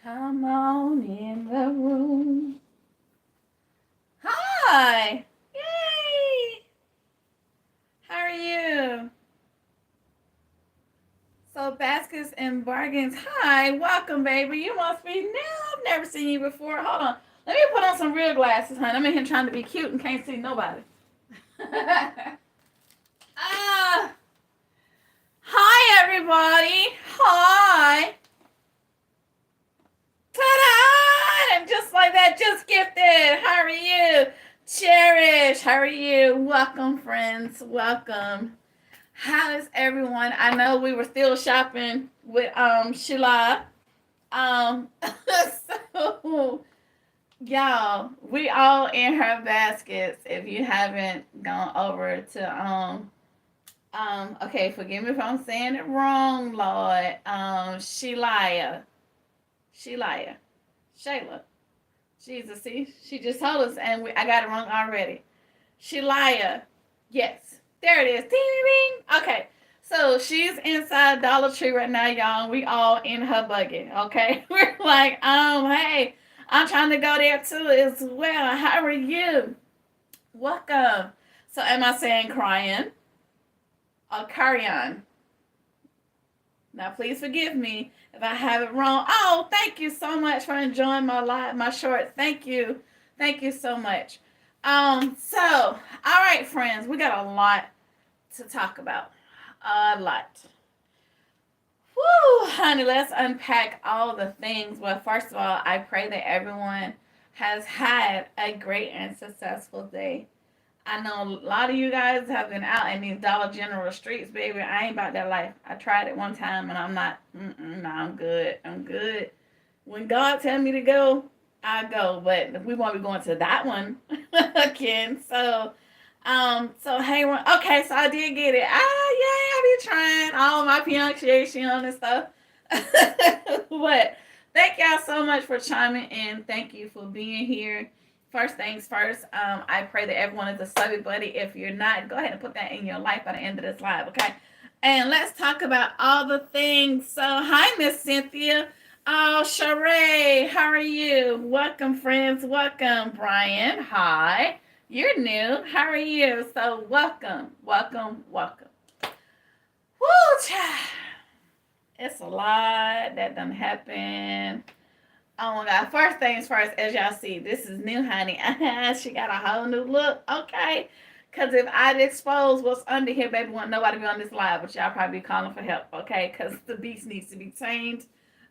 Come on in the room. Hi. Yay. How are you? So baskets and bargains. Hi. Welcome, baby. You must be new. I've never seen you before. Hold on. Let me put on some real glasses, honey. I'm in here trying to be cute and can't see nobody. Ah. Hi, everybody. Hi. Ta-da! And just like that, just gifted. How are you? Cherish, how are you? Welcome, friends. Welcome. How is everyone? I know we were still shopping with Sheila. Um so y'all, we all in her baskets. If you haven't gone over to okay, forgive me if I'm saying it wrong, Lord. Sheila. Sheila. Shayla. Jesus, see, she just told us, and I got it wrong already. Shelia. Yes, there it is. Ding, ding, ding. Okay, so she's inside Dollar Tree right now, y'all. We all in her buggy, okay? We're like, hey, I'm trying to go there too as well. How are you? Welcome. So, am I saying crying or carry-on? Now, please forgive me if I have it wrong. Oh, thank you so much for enjoying my live, my shorts. Thank you. Thank you so much. All right, friends, we got a lot to talk about. A lot. Woo, honey, let's unpack all the things. Well, first of all, I pray that everyone has had a great and successful day. I know a lot of you guys have been out in these Dollar General streets, baby. I ain't about that life. I tried it one time and I'm not. No, I'm good. I'm good. When God tell me to go, I go. But we won't be going to that one again. So hey, okay. So I did get it. Ah, yeah, I be trying all my pronunciation and stuff. But thank y'all so much for chiming in. Thank you for being here. First things first, I pray that everyone is a subby buddy. If you're not, go ahead and put that in your life by the end of this live, okay? And let's talk about all the things. So, hi, Miss Cynthia. Oh, Sheree, how are you? Welcome, friends. Welcome, Brian. Hi. You're new. How are you? So, welcome, welcome, welcome. Woo, child. It's a lot that done happened. Oh my God. First things first, as y'all see, this is new, honey. She got a whole new look. Okay. Because if I'd expose what's under here, baby, want nobody be on this live, but y'all probably be calling for help, okay? Because the beast needs to be tamed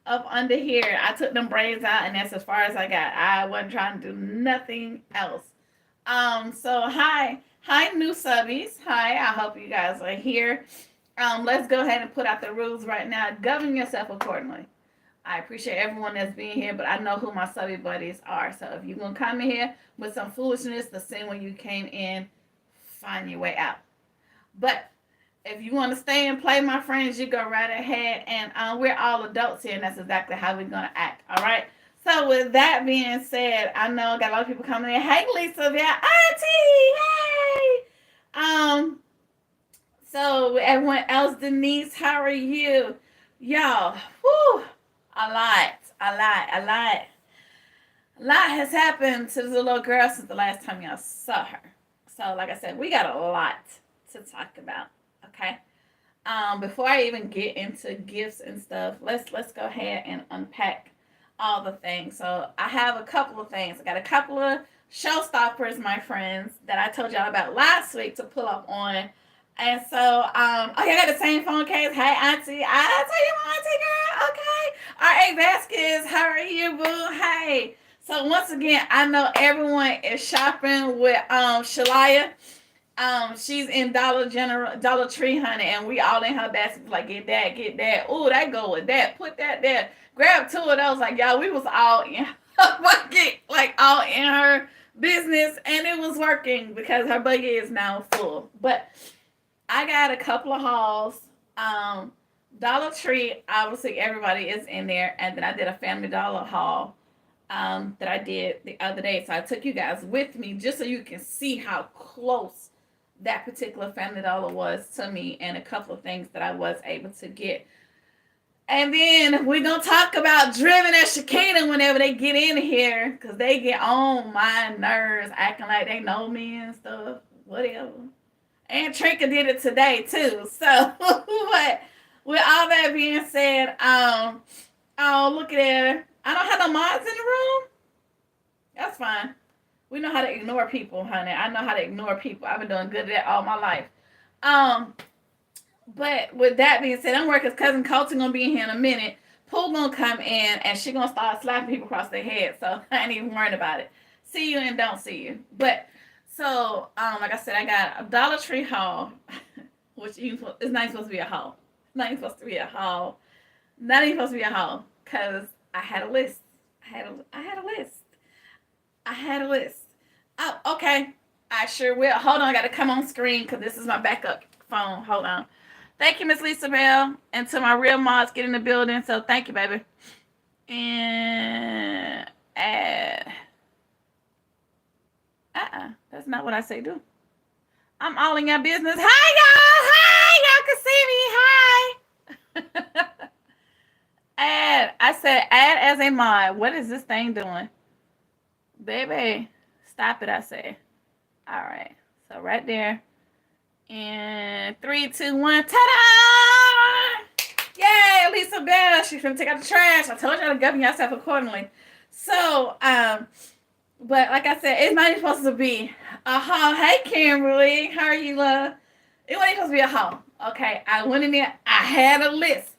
up under here. I took them braids out, and that's as far as I got. I wasn't trying to do nothing else. So hi. Hi, new subbies. Hi, I hope you guys are here. Let's go ahead and put out the rules right now. Govern yourself accordingly. I appreciate everyone that's being here, but I know who my subby buddies are. So if you're going to come in here with some foolishness, the same way you came in, find your way out. But if you want to stay and play, my friends, you go right ahead. And we're all adults here, and that's exactly how we're going to act. All right? So with that being said, I know I got a lot of people coming in. Hey, Lisa, yeah, Auntie, hey! So everyone else, Denise, how are you? Y'all, whew. A lot has happened to the little girl since the last time y'all saw her. So, like I said, we got a lot to talk about. Okay. Before I even get into gifts and stuff, let's go ahead and unpack all the things. So, I have a couple of things. I got a couple of showstoppers, my friends, that I told y'all about last week to pull up on. And so, oh, I got the same phone case. Hey, Auntie. I tell you, Auntie girl. Okay. R.A. Vasquez, how are you, boo? Hey. So, once again, I know everyone is shopping with Shalia. She's in Dollar Tree, honey, and we all in her basket. Like, get that, get that. Oh, that go with that. Put that there. Grab two of those. Like, y'all, we was all in her bucket. Like, all in her business, and it was working because her buggy is now full. But I got a couple of hauls. Dollar Tree, obviously everybody is in there, and then I did a Family Dollar haul that I did the other day. So I took you guys with me just so you can see how close that particular Family Dollar was to me, and a couple of things that I was able to get. And then we're going to talk about Driven and Shakina whenever they get in here, because they get on my nerves acting like they know me and stuff, whatever. And Trinka did it today too. So, but with all that being said, oh, look at her. I don't have no mods in the room. That's fine. We know how to ignore people, honey. I know how to ignore people. I've been doing good at that all my life. But with that being said, I'm working because Cousin Colton gonna be in here in a minute. Pooh gonna come in and she gonna start slapping people across their head. So I ain't even worried about it. See you and don't see you. But so like I said, I got a Dollar Tree haul, which it's not even supposed to be a haul. It's not even supposed to be a haul. Not even supposed to be a haul because I had a list. I had a list. I had a list. Oh, okay. I sure will. Hold on, I gotta come on screen because this is my backup phone. Hold on. Thank you, Miss Lisa Bell. And to my real mods, get in the building. So thank you, baby. And add. That's not what I say do. I'm all in your business. Hi, y'all. Y'all can see me. Hi. Add. I said add as a mod. What is this thing doing? Baby, stop it, I say. All right. So right there. And 3, 2, 1. Ta-da! Yay, Lisa Bell. She's gonna take out the trash. I told y'all to govern yourself accordingly. So, but like I said, it's not even supposed to be a haul. Hey, Kimberly. How are you, love? It wasn't supposed to be a haul. Okay, I went in there. I had a list.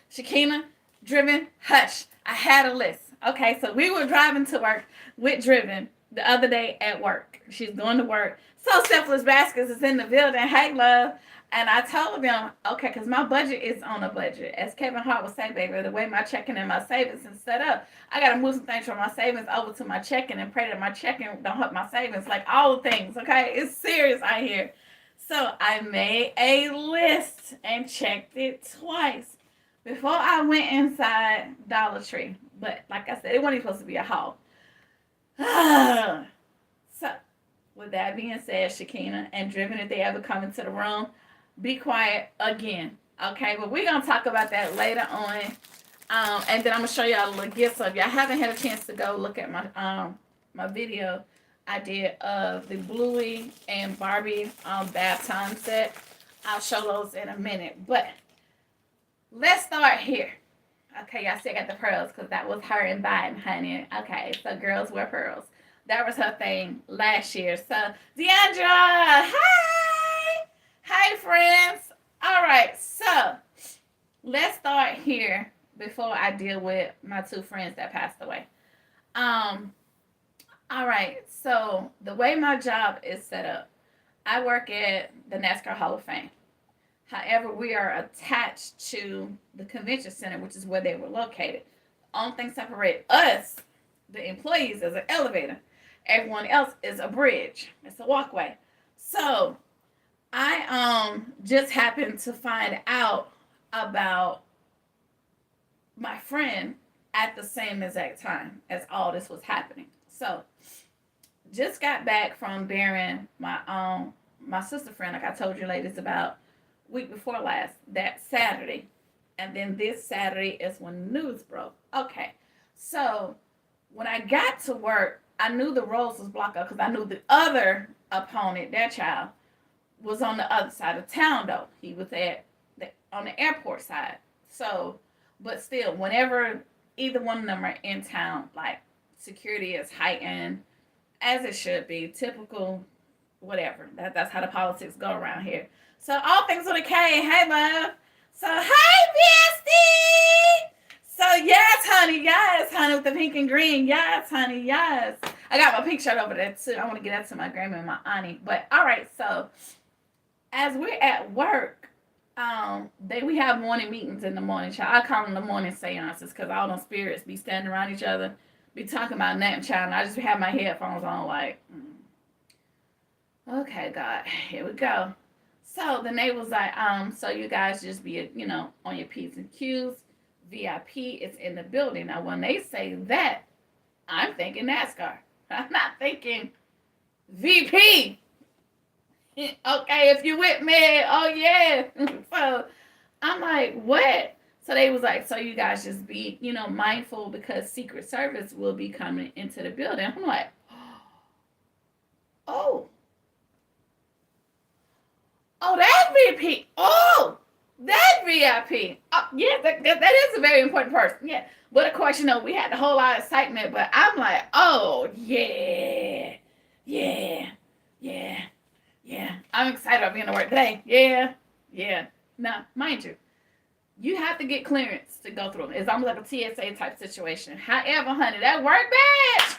Shakina, Driven, Hush. I had a list. Okay, so we were driving to work with Driven the other day at work. She's going to work. So Selfless Baskets is in the building. Hey, love. And I told them, okay, because my budget is on a budget. As Kevin Hart would say, baby, the way my checking and my savings is set up, I got to move some things from my savings over to my checking and pray that my checking don't hurt my savings. Like all the things, okay? It's serious out here. So I made a list and checked it twice before I went inside Dollar Tree. But like I said, it wasn't supposed to be a haul. So, with that being said, Shakina and Driven, if they ever come into the room, be quiet again. Okay, but we're going to talk about that later on. And then I'm going to show y'all a little gift. So if y'all haven't had a chance to go look at my my video I did of the Bluey and Barbie bath time set, I'll show those in a minute. But let's start here. Okay, y'all see I got the pearls because that was her inviting, honey. Okay, so girls wear pearls. That was her thing last year. So, Deandra, hi! Hi, friends. All right, so let's start here before I deal with my two friends that passed away. All right, so the way my job is set up, I work at the NASCAR Hall of Fame. However, we are attached to the convention center, which is where they were located. The only thing separates us, the employees, is an elevator. Everyone else is a bridge. It's a walkway. So I just happened to find out about my friend at the same exact time as all this was happening. So just got back from burying my sister friend, like I told you ladies about week before last, that Saturday. And then this Saturday is when the news broke. Okay. So when I got to work, I knew the roads was blocked up because I knew the other opponent, their child, was on the other side of town though. He was on the airport side. So, but still, whenever either one of them are in town, like security is heightened, as it should be, typical, whatever. That's how the politics go around here. So all things with a K. Hey, love. So, hi, bestie. So, yes, honey, with the pink and green. Yes, honey, yes. I got my pink shirt over there, too. I want to get that to my grandma and my auntie. But, all right, so, as we're at work, we have morning meetings in the morning. I call them the morning seances because all them spirits be standing around each other. be talking about nap child, and I just have my headphones on like, okay, God, here we go. So then they was like, so you guys just be, on your P's and Q's. VIP is in the building. Now, when they say that, I'm thinking NASCAR. I'm not thinking VP. Okay, if you with me, oh yeah. So I'm like, what? So they was like, so you guys just be, mindful because Secret Service will be coming into the building. I'm like, oh, that VP. Oh, that VIP. Oh, yeah, that is a very important person. Yeah. But of course, we had a whole lot of excitement, but I'm like, oh, yeah. I'm excited about being to work today. Yeah. Now, mind you, you have to get clearance to go through. It's almost like a TSA type situation. However, honey, that work badge.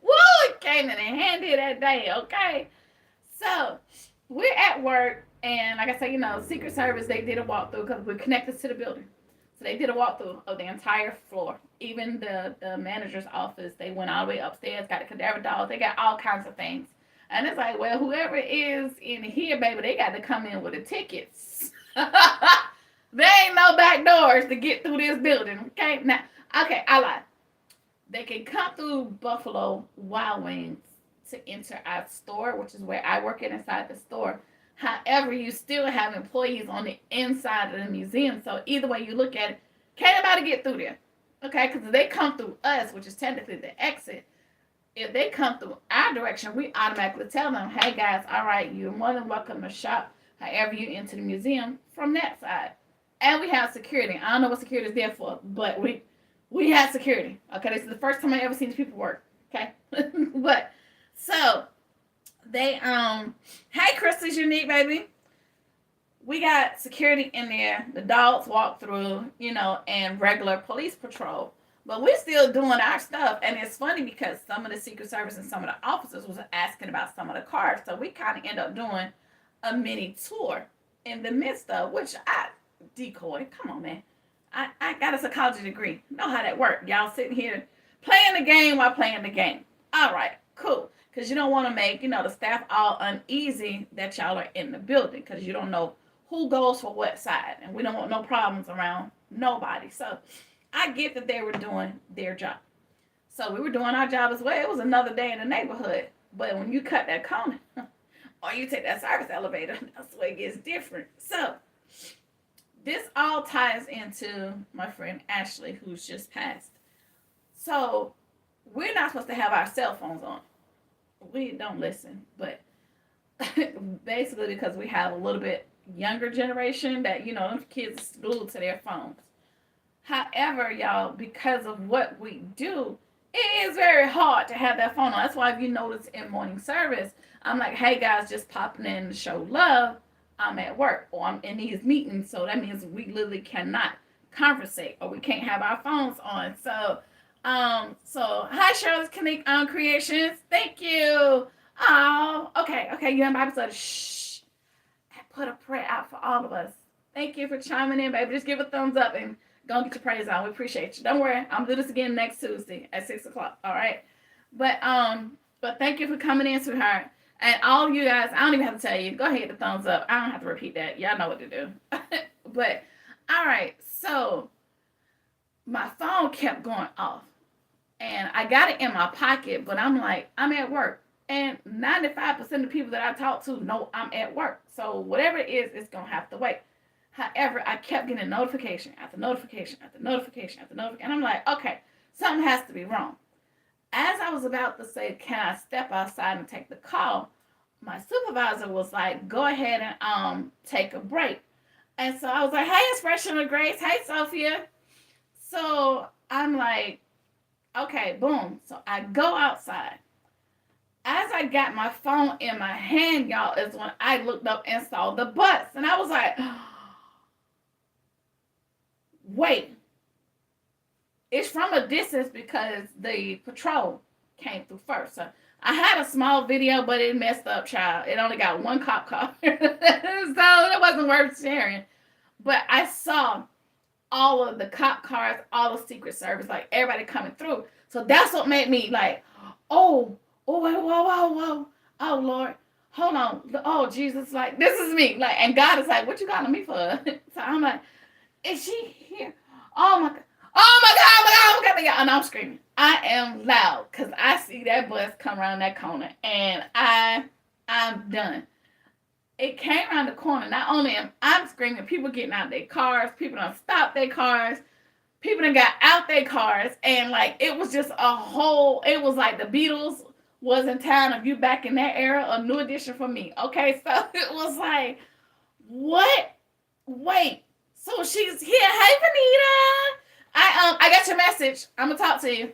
Woo, it came in handy that day, okay? So, we're at work, and like I said, Secret Service, they did a walkthrough because we're connected to the building. So they did a walkthrough of the entire floor. Even the manager's office, they went all the way upstairs, got the cadaver dolls, they got all kinds of things. And it's like, well, whoever is in here, baby, they got to come in with the tickets. There ain't no back doors to get through this building, okay? Now, okay, I lied. They can come through Buffalo Wild Wings to enter our store, which is where I work inside the store. However, you still have employees on the inside of the museum. So either way you look at it, can't nobody get through there. Okay, because if they come through us, which is technically the exit, if they come through our direction, we automatically tell them, hey guys, all right, you're more than welcome to shop however you enter the museum from that side. And we have security. I don't know what security is there for, but we have security. Okay, this is the first time I ever seen these people work. Okay, but so they hey, Crystal's unique, baby. We got security in there. The dogs walk through, and regular police patrol. But we're still doing our stuff. And it's funny because some of the Secret Service and some of the officers was asking about some of the cars. So we kind of end up doing a mini tour in the midst of, which I decoy. Come on, man. I got a psychology degree. Know how that works. Y'all sitting here playing the game while playing the game. All right, cool. Because you don't want to make, the staff all uneasy that y'all are in the building. Because you don't know who goes for what side. And we don't want no problems around nobody. So I get that they were doing their job. So we were doing our job as well. It was another day in the neighborhood. But when you cut that corner, or you take that service elevator, that's where it gets different. So this all ties into my friend Ashley, who's just passed. So we're not supposed to have our cell phones on. We don't listen. But basically because we have a little bit younger generation that, them kids glued to their phones. However, y'all, because of what we do, it is very hard to have that phone on. That's why if you notice in morning service, I'm like, hey guys, just popping in to show love. I'm at work or I'm in these meetings. So that means we literally cannot conversate or we can't have our phones on. So hi Shirley's Creations. Thank you. Oh, okay. You have my episode. Shh. I put a prayer out for all of us. Thank you for chiming in, baby. Just give a thumbs up and go get your praise on. We appreciate you. Don't worry. I'm gonna do this again next Tuesday at 6:00. All right. But thank you for coming in, sweetheart. And all of you guys, I don't even have to tell you. Go ahead, the thumbs up. I don't have to repeat that. Y'all know what to do. But all right. So my phone kept going off, and I got it in my pocket. But I'm like, I'm at work, and 95% of the people that I talk to know I'm at work. So whatever it is, it's gonna have to wait. However, I kept getting notification after notification after notification after notification. And I'm like, okay, something has to be wrong. As I was about to say, can I step outside and take the call? My supervisor was like, go ahead and take a break. And so I was like, hey, Expression of Grace. Hey, Sophia. So I'm like, okay, boom. So I go outside. As I got my phone in my hand, y'all, is when I looked up and saw the bus. And I was like, wait, it's from a distance because the patrol came through first. So I had a small video, but it messed up, child. It only got one cop car. So it wasn't worth sharing. But I saw all of the cop cars, all the Secret Service, like everybody coming through. So that's what made me like, oh, whoa, oh Lord, hold on, oh Jesus, like this is me, like, and God is like, what you calling me for? So I'm like, is she here? Oh my God. Oh my God, oh my God, oh my God, oh my God. And I'm screaming. I am loud because I see that bus come around that corner and I'm done. It came around the corner. Not only am I screaming, people getting out their cars, people don't stop their cars, people done got out their cars, and like it was just a whole, it was like the Beatles was in town. If you back in that era, a new edition for me. Okay, so it was like, what? Wait, so she's here. Hey, Vanita. I got your message. I'm gonna talk to you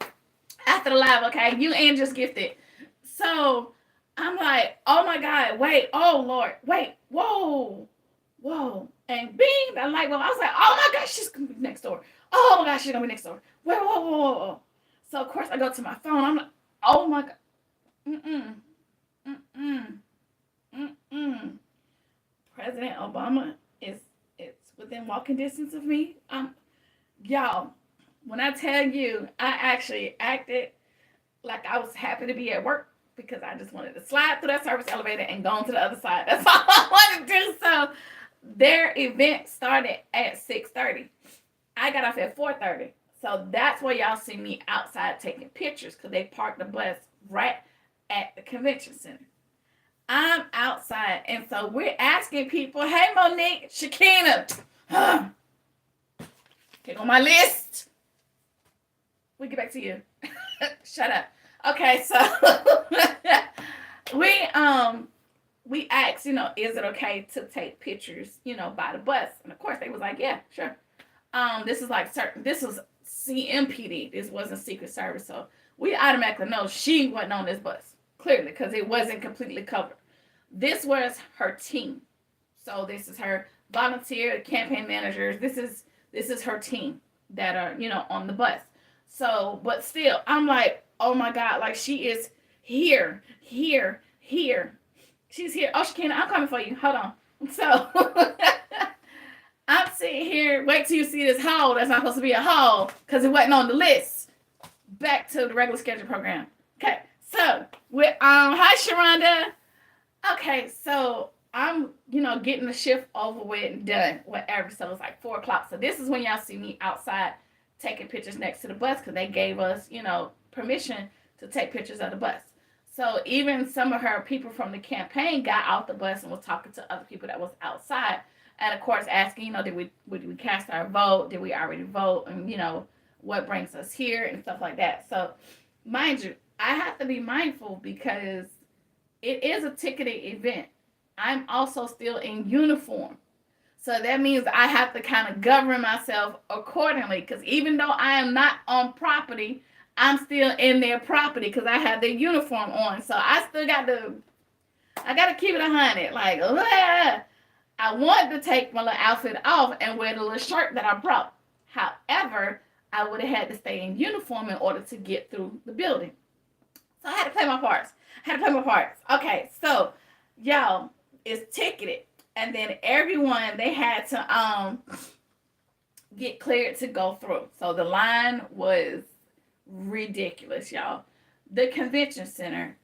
after the live, okay? You and just gifted. So I'm like, oh my God, wait, oh Lord, wait, whoa, and bing, the light bulb. I was like, oh my gosh, she's gonna be next door. Oh my gosh, she's gonna be next door. Whoa. So of course I go to my phone. I'm like, oh my God, President Obama it's within walking distance of me. Y'all, when I tell you, I actually acted like I was happy to be at work because I just wanted to slide through that service elevator and go on to the other side. That's all I wanted to do. So their event started at 6:30. I got off at 4:30. So that's where y'all see me outside taking pictures because they parked the bus right at the convention center. I'm outside, and so we're asking people, hey, Monique, Shakina, get on my list. We get back to you. Shut up. Okay, so we asked, is it okay to take pictures, by the bus? And of course they was like, yeah, sure. This is like certain. This was CMPD. This wasn't Secret Service, so we automatically know she wasn't on this bus clearly because it wasn't completely covered. This was her team, so this is her volunteer campaign managers. This is her team that are on the bus. So, but still, I'm like, oh my God, like she is here. She's here. Oh, Shakina, I'm coming for you. Hold on. So I'm sitting here. Wait till you see this haul. That's not supposed to be a haul because it wasn't on the list. Back to the regular schedule program. Okay. So with hi Sharonda. Okay, so I'm getting the shift over with and done, whatever. So it's like 4:00. So this is when y'all see me outside taking pictures next to the bus because they gave us, permission to take pictures of the bus. So even some of her people from the campaign got off the bus and was talking to other people that was outside. And of course asking, did we cast our vote? Did we already vote? And what brings us here and stuff like that. So mind you, I have to be mindful because it is a ticketed event. I'm also still in uniform. So that means I have to kind of govern myself accordingly because even though I am not on property, I'm still in their property because I have their uniform on. So I still got to keep it 100. Like, I wanted to take my little outfit off and wear the little shirt that I brought. However, I would have had to stay in uniform in order to get through the building. So I had to play my parts. Okay, so y'all, it's ticketed. And then everyone, they had to get cleared to go through. So the line was ridiculous, y'all. The convention center,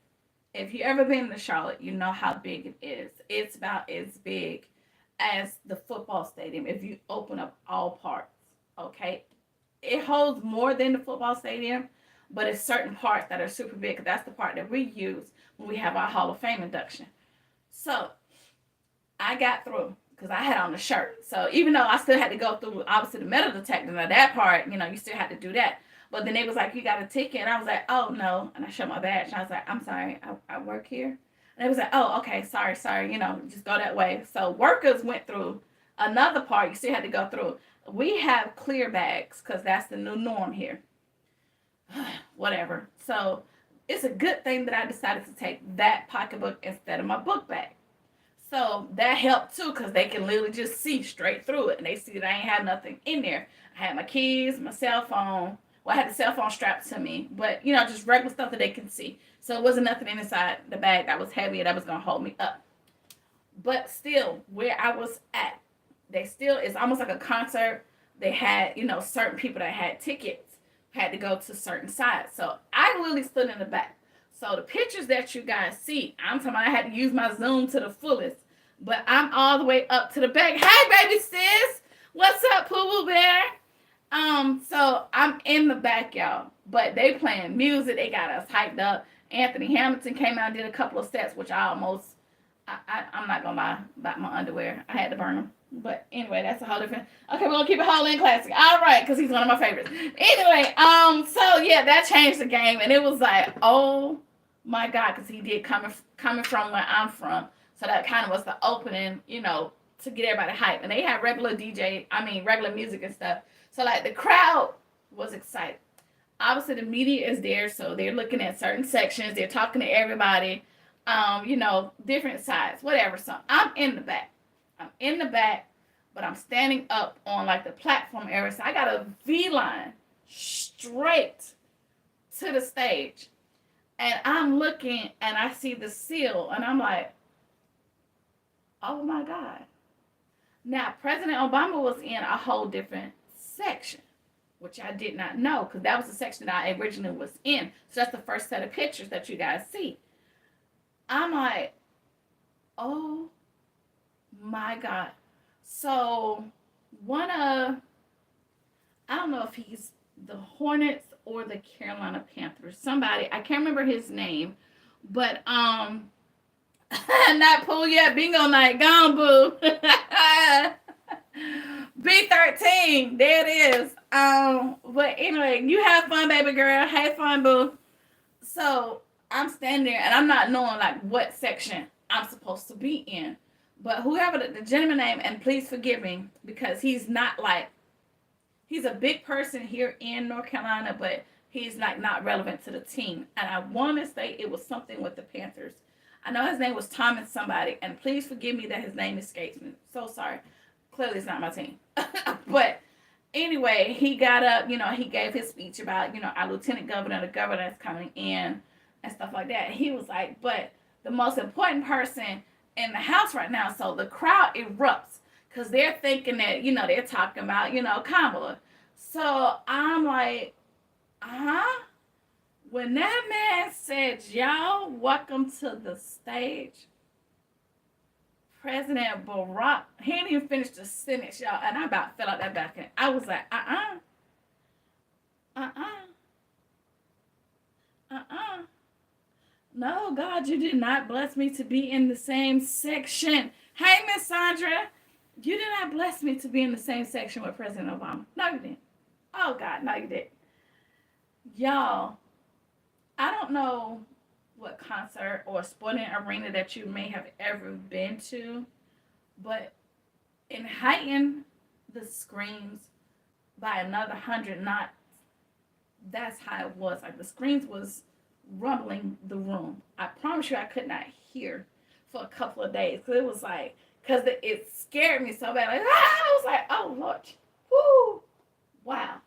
if you ever been to Charlotte, you know how big it is. It's about as big as the football stadium if you open up all parts, okay? It holds more than the football stadium, but it's certain parts that are super big. That's the part that we use when we have our Hall of Fame induction. So I got through because I had on the shirt. So even though I still had to go through, obviously, the metal detector, now that part, you still had to do that. But then they was like, you got a ticket. And I was like, oh, no. And I showed my badge. And I was like, I'm sorry, I work here. And they was like, oh, okay, sorry, just go that way. So workers went through another part. You still had to go through. We have clear bags because that's the new norm here. Whatever. So it's a good thing that I decided to take that pocketbook instead of my book bag. So that helped too because they can literally just see straight through it and they see that I ain't had nothing in there. I had my keys, my cell phone. Well, I had the cell phone strapped to me, but just regular stuff that they can see. So it wasn't nothing inside the bag that was heavy that was gonna hold me up. But still, where I was at, it's almost like a concert they had, certain people that had tickets had to go to certain sides. So I literally stood in the back. So the pictures that you guys see, I'm talking about I had to use my zoom to the fullest. But I'm all the way up to the back. Hey, baby sis. What's up, Poo Poo Bear? So I'm in the back, y'all. But they playing music. They got us hyped up. Anthony Hamilton came out and did a couple of sets, which I'm not gonna lie about my underwear. I had to burn them. But anyway, that's a whole different. Okay, we're gonna keep it whole in classic. All right, because he's one of my favorites. Anyway, so yeah, that changed the game, and it was like, oh my God, because he did coming from where I'm from, so that kind of was the opening, to get everybody hyped. And they had regular music and stuff. So like the crowd was excited. Obviously, the media is there, so they're looking at certain sections. They're talking to everybody. Different sides, whatever. So I'm in the back. But I'm standing up on like the platform area. So I got a V line straight to the stage. And I'm looking and I see the seal and I'm like, oh my God. Now, President Obama was in a whole different section, which I did not know because that was the section that I originally was in. So that's the first set of pictures that you guys see. I'm like, oh my God. So I don't know if he's the Hornets or the Carolina Panthers. Somebody, I can't remember his name, but not pool yet, bingo night, gone boo. B13, there it is. But anyway, you have fun, baby girl. Have fun, boo. So I'm standing there and I'm not knowing like what section I'm supposed to be in. But whoever the gentleman name, and please forgive me because he's not like, he's a big person here in North Carolina, but he's like not relevant to the team. And I want to say it was something with the Panthers. I know his name was Thomas somebody, and please forgive me that his name escapes me. So sorry. Clearly it's not my team. But anyway, he got up, he gave his speech about, our lieutenant governor, the governor that's coming in and stuff like that. He was like, but the most important person in the house right now, so the crowd erupts because they're thinking that, they're talking about, Kamala. So I'm like, when that man said, y'all, welcome to the stage, President Barack, he didn't even finish the sentence, y'all, and I about fell out that back end. I was like, no, God, you did not bless me to be in the same section. Hey, Miss Sandra, you did not bless me to be in the same section with President Obama. No, you didn't. Oh, God, no, you didn't. Y'all, I don't know what concert or sporting arena that you may have ever been to, but in heighten the screams by another 100 knots, that's how it was. Like the screams was rumbling the room. I promise you I could not hear for a couple of days because it was like, because it scared me so bad. Like, I was like, oh Lord, whoo, wow.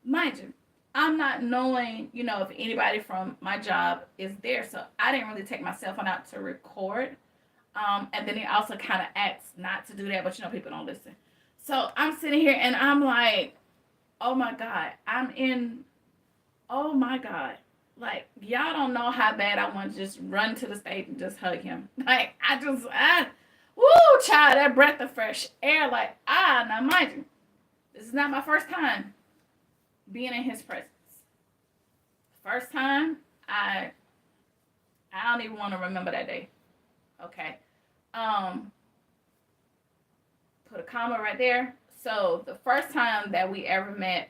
Mind you, I'm not knowing, if anybody from my job is there, so I didn't really take my cell phone out to record. And then it also kind of asks not to do that, but people don't listen. So I'm sitting here and I'm like, oh my God, oh my God. Like, y'all don't know how bad I want to just run to the stage and just hug him. Like, woo, child, that breath of fresh air. Like, now mind you, this is not my first time being in his presence. First time, I don't even want to remember that day. Okay. Put a comma right there. So the first time that we ever met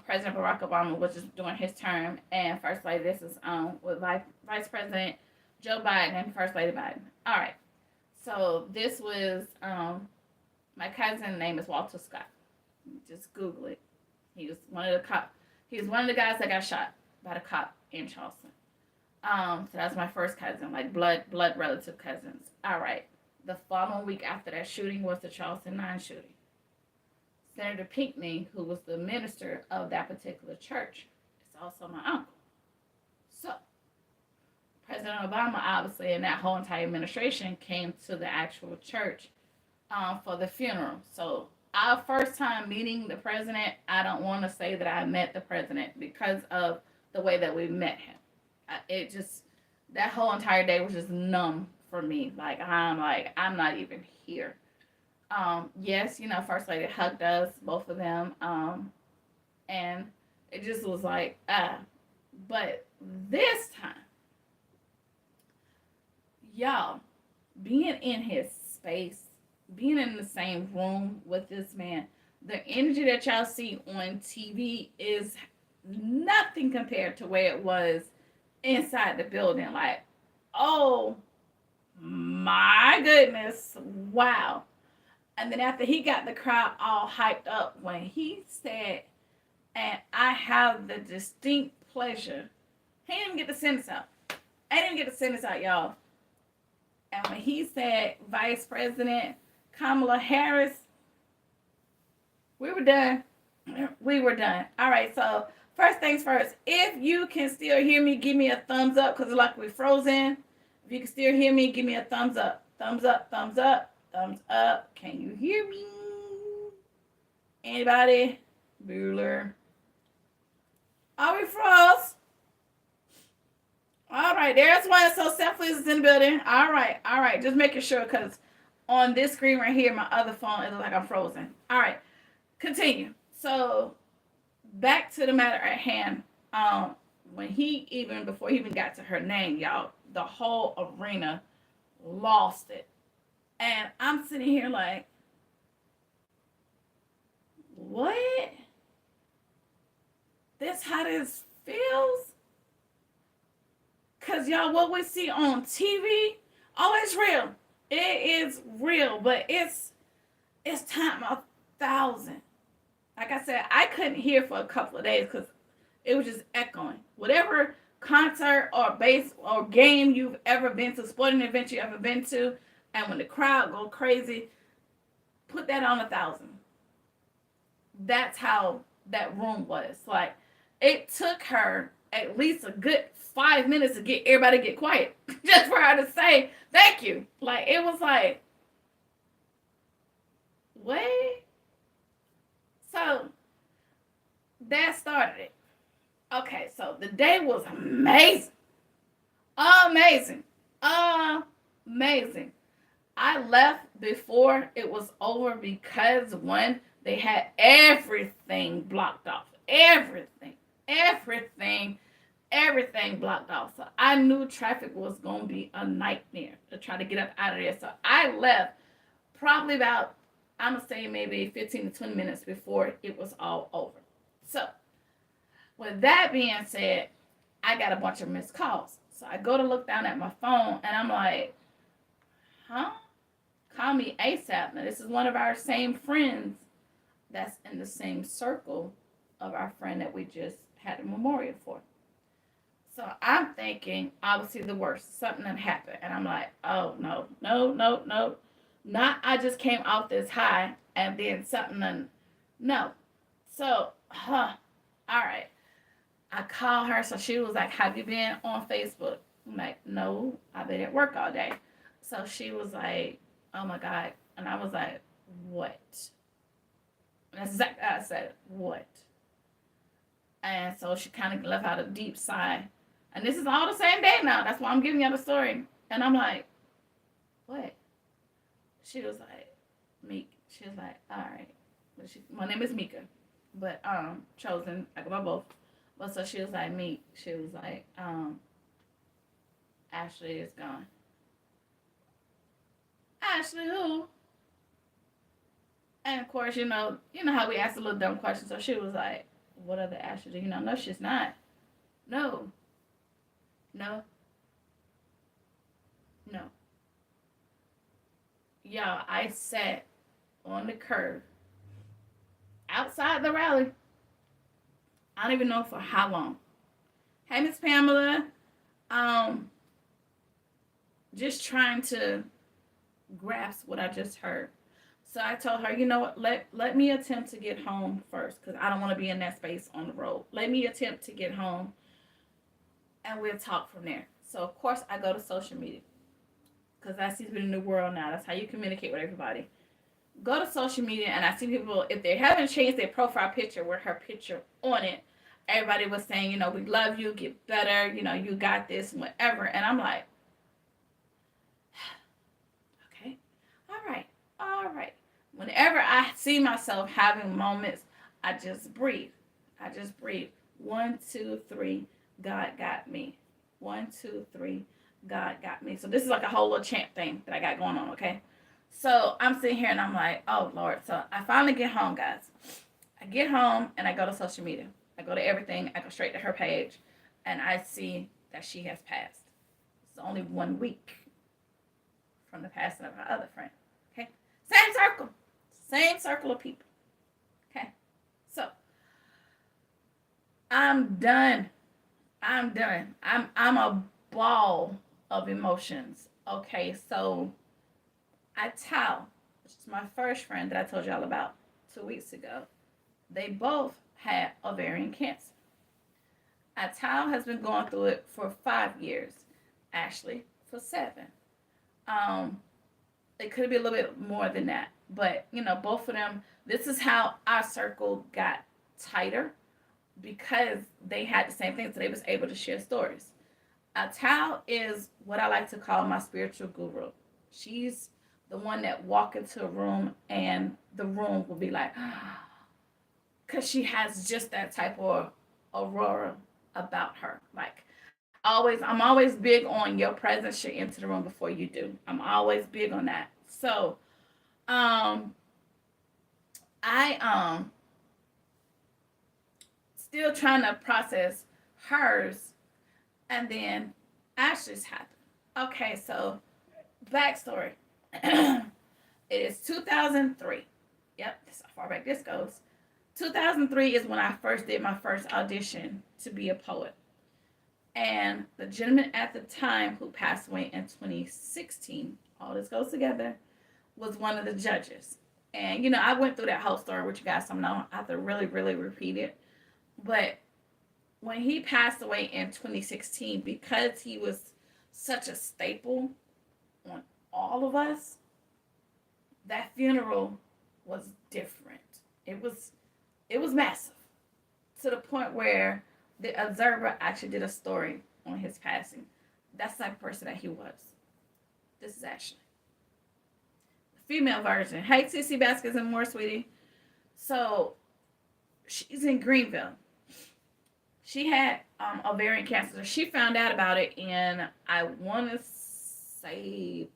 President Barack Obama was just during his term, and First Lady, this is with Vice President Joe Biden and First Lady Biden. All right. So this was my cousin's name is Walter Scott. Just Google it. He was one of the guys that got shot by the cop in Charleston. So that's my first cousin, like blood relative cousins. All right. The following week after that shooting was the Charleston 9 shooting. Senator Pinckney, who was the minister of that particular church, is also my uncle. So President Obama, obviously, and that whole entire administration came to the actual church for the funeral. So our first time meeting the president, I don't want to say that I met the president because of the way that we met him. It just, that whole entire day was just numb for me. I'm not even here. Yes, First Lady hugged us, both of them, and it just was like, but this time, y'all, being in his space, being in the same room with this man, the energy that y'all see on TV is nothing compared to where it was inside the building. Like, oh my goodness, wow. And then after he got the crowd all hyped up, when he said, and I have the distinct pleasure, he didn't get the sentence out. I didn't get the sentence out, y'all. And when he said Vice President Kamala Harris, we were done. We were done. All right, so first things first. If you can still hear me, give me a thumbs up because it's like we're frozen. If you can still hear me, give me a thumbs up. Thumbs up, thumbs up, thumbs up. Can you hear me? Anybody? Bueller. Are we froze? All right, there's one. So Selfless is in the building. All right. Just making sure because on this screen right here, my other phone, it looks like I'm frozen. All right, continue. So back to the matter at hand. Before he even got to her name, y'all, the whole arena lost it. And I'm sitting here like, what? That's how this feels? Because, y'all, what we see on TV, oh, it's real. It is real, but it's time 1,000. Like I said, I couldn't hear for a couple of days because it was just echoing. Whatever concert or base or game you've ever been to, sporting event you ever been to, and when the crowd go crazy, put that on 1,000. That's how that room was. Like, it took her at least a good 5 minutes to get everybody to get quiet just for her to say thank you. Like, it was like, what? So that started it. Okay, so the day was amazing. Amazing. I left before it was over because, one, they had everything blocked off. Everything blocked off. So I knew traffic was going to be a nightmare to try to get up out of there. So I left probably about, I'm going to say maybe 15 to 20 minutes before it was all over. So with that being said, I got a bunch of missed calls. So I go to look down at my phone and I'm like, huh? Call me ASAP. Now this is one of our same friends that's in the same circle of our friend that we just had a memorial for. So I'm thinking, obviously the worst, something that happened. And I'm like, oh, no. Not I just came off this high and then something, no. So, all right. I called her, so she was like, have you been on Facebook? I'm like, no, I've been at work all day. So she was like, oh my God. And I was like, what? And that's exactly how I said, what? And so she kind of left out a deep sigh. And this is all the same day now. That's why I'm giving you the story. And I'm like, what? She was like, Meek. She was like, all right. But my name is Mika. But Chosen, I go by both. But so she was like, Meek. She was like, Ashley is gone. Ashley who? And of course, you know how we asked a little dumb question. So she was like, what other Ashley do you know? No, she's not. No. Y'all, I sat on the curb outside the rally. I don't even know for how long. Hey, Miss Pamela. Just trying to grasp what I just heard. So I told her, you know what, let me attempt to get home first because I don't want to be in that space on the road. Let me attempt to get home and we'll talk from there. So, of course, I go to social media because that seems to be the new world now. That's how you communicate with everybody. go to social media and I see people, if they haven't changed their profile picture with her picture on it, everybody was saying, you know, we love you, get better, you know, you got this, whatever. And I'm like, okay, all right. Whenever I see myself having moments, I just breathe. I just breathe. 1, 2, 3, God got me. 1, 2, 3, God got me. So this is like a whole little chant thing that I got going on, okay? So I'm sitting here and I'm like, oh Lord. So I finally get home, guys. I get home and I go to social media. I go to everything. I go straight to her page and I see that she has passed. It's only 1 week from the passing of her other friend. Okay? Same circle. Same circle of people. Okay? So I'm done. I'm a ball of emotions. Okay, so Atal, which is my first friend that I told y'all about 2 weeks ago, they both had ovarian cancer. Atal has been going through it for 5 years. Ashley for 7. Um, it could be a little bit more than that, but you know, both of them. This is how our circle got tighter because they had the same thing, so they was able to share stories. Atal is what I like to call my spiritual guru. She's the one that walk into a room and the room will be like, because she has just that type of aurora about her. Like I'm always big on your presence should enter the room before you do. I'm always big on that. So, I still trying to process hers, and then Ashley's happened. Okay, so backstory. It is 2003. Yep, that's how far back this goes. 2003 is when I first did my first audition to be a poet. And the gentleman at the time who passed away in 2016, all this goes together, was one of the judges. And, you know, I went through that whole story, which you guys don't know. I have to really, really repeat it. But when he passed away in 2016, because he was such a staple on all of us, that funeral was different. It was massive to the point where the Observer actually did a story on his passing. That's the type of person that he was. This is Ashley, the female version. Hey, TC Baskets and more, sweetie. So she's in Greenville. She had ovarian cancer. She found out about it in, I want to say,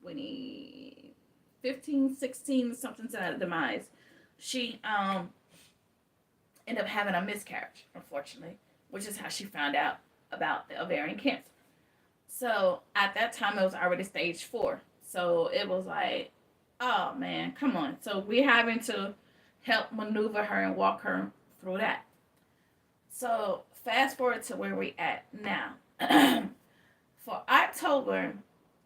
2015, 16, something to that demise. She ended up having a miscarriage, unfortunately, which is how she found out about the ovarian cancer. So at that time, it was already stage 4. So it was like, oh man, come on. So we're having to help maneuver her and walk her through that. So fast forward to where we at now. For October,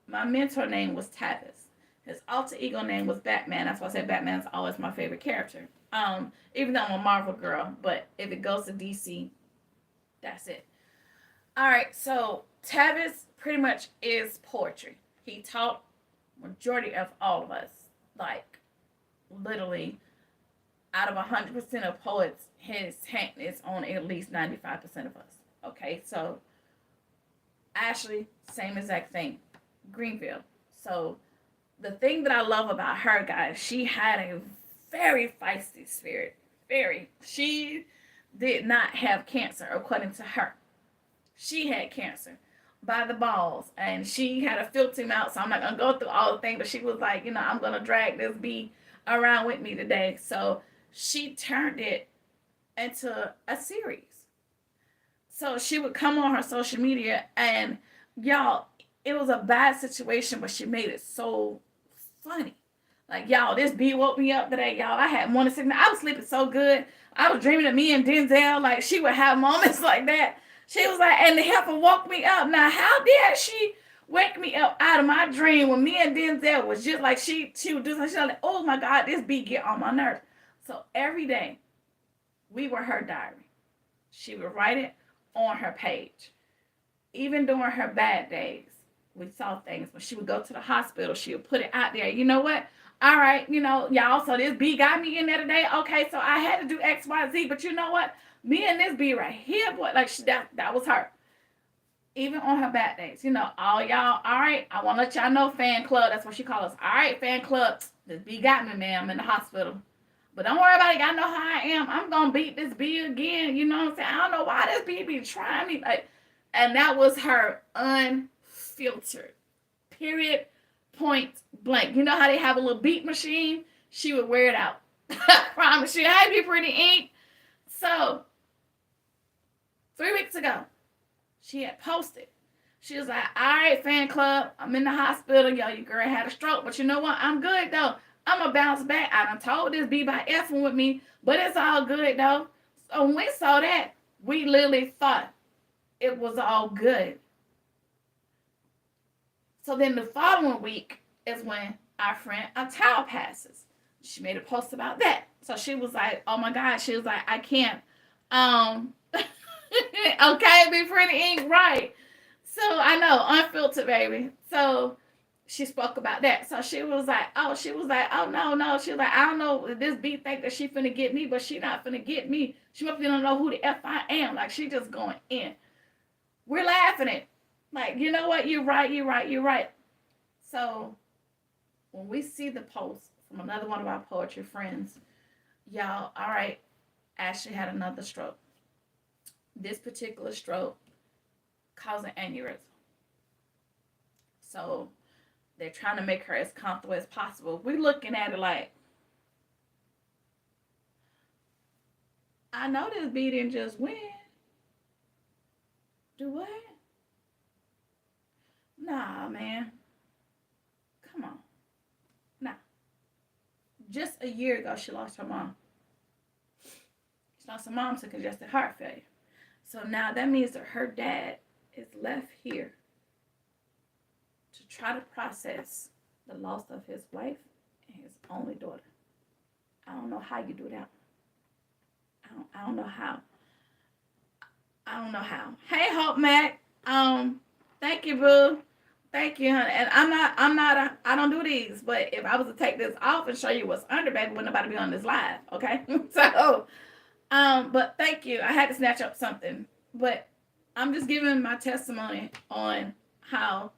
my mentor name was Tavis. His alter ego name was Batman. That's why I said Batman's always my favorite character. Even though I'm a Marvel girl, but if it goes to DC, that's it. All right, so Tavis pretty much is poetry. He taught majority of all of us, like literally out of 100% of poets, his hand is on at least 95% of us. Okay, so Ashley, same exact thing. Greenville. So the thing that I love about her, guys, she had a very feisty spirit. Very. She did not have cancer, according to her. She had cancer by the balls, and she had a filthy mouth, so I'm not going to go through all the things, but she was like, you know, I'm going to drag this bee around with me today. So she turned it into a series. So she would come on her social media, and y'all, it was a bad situation, but she made it so funny. Like, y'all, this bee woke me up today, y'all. I had morning sickness. I was sleeping so good. I was dreaming of me and Denzel. Like, she would have moments like that. She was like, and the helper woke me up. Now, how dare she wake me up out of my dream when me and Denzel was just like she would do something. She was like, oh my God, this bee get on my nerves. So every day, we were her diary. She would write it on her page. Even during her bad days, We saw things. When she would go to the hospital, she would put it out there. You know what? All right, y'all, so this B got me in there today. Okay, so I had to do X, Y, Z, but you know what? Me and this B right here, boy, like that was her. Even on her bad days, all y'all, all right, I want to let y'all know, fan club, that's what she calls us. All right, fan club, this B got me, man. I'm in the hospital. But don't worry about it. Y'all know how I am. I'm going to beat this B again. You know what I'm saying? I don't know why this B be trying me. And that was her unfiltered. Period. Point blank. You know how they have a little beat machine? She would wear it out. I promise you. I'd be pretty ink. So, 3 weeks ago, she had posted. She was like, all right, fan club, I'm in the hospital. Yo, your girl had a stroke. But you know what? I'm good, though. I'm going to bounce back. I done told this B by effing with me. But it's all good, though. So when we saw that, we literally thought it was all good. So then the following week is when our friend Atal passes. She made a post about that. So she was like, oh my God. She was like, I can't. Okay, be pretty ink, right. So I know, unfiltered, baby. So she spoke about that. So she was like, oh, no. She was like, I don't know, this B think that she finna get me, but she not finna get me. She must don't know who the F I am. Like, she just going in. We're laughing at, like, you know what? You're right. So when we see the post from another one of our poetry friends, y'all, all right, Ashley had another stroke. This particular stroke caused an aneurysm. So they're trying to make her as comfortable as possible. We're looking at it like, I know this B didn't just win. Do what? Nah, man. Come on. Nah. Just a year ago, she lost her mom. She lost her mom to congestive heart failure. So now that means that her dad is left here to try to process the loss of his wife and his only daughter. I don't know how you do that. I don't know how. Hey, Hope Mac. Thank you, boo. Thank you, honey. And I don't do these, but if I was to take this off and show you what's under, baby, wouldn't nobody be on this live, okay? So, but thank you. I had to snatch up something, but I'm just giving my testimony on how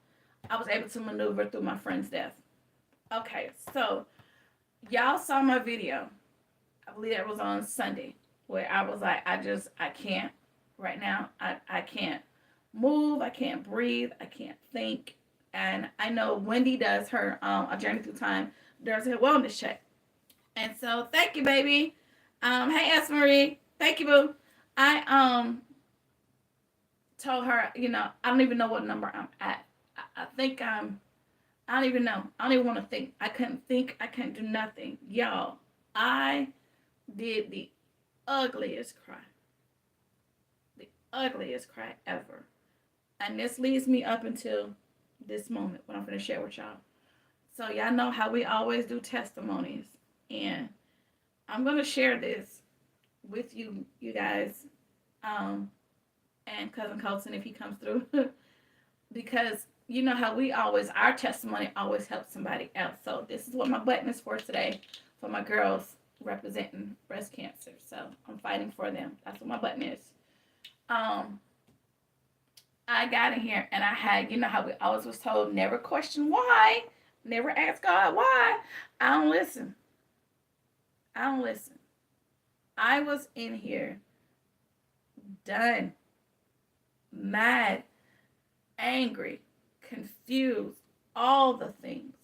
I was able to maneuver through my friend's death. Okay, so y'all saw my video. I believe it was on Sunday, where I was like, I can't right now. I can't move. I can't breathe. I can't think. And I know Wendy does her A Journey Through Time, does her wellness check. And so thank you, baby. Hey, S. Marie. Thank you, boo. I told her, I don't even know what number I'm at. I think I don't even know. I don't even want to think. I couldn't think. I couldn't do nothing. Y'all, I did the ugliest cry. The ugliest cry ever. And this leads me up until this moment when I'm going to share with y'all. So y'all know how we always do testimonies. And I'm going to share this with you guys. And Cousin Colton, if he comes through. Because you know how our testimony always helps somebody else. So this is what my button is for today, for my girls representing breast cancer. So I'm fighting for them. That's what my button is. I got in here and I had, how we always was told, never question why, never ask God why. I don't listen. I was in here done, mad, angry, confused, all the things.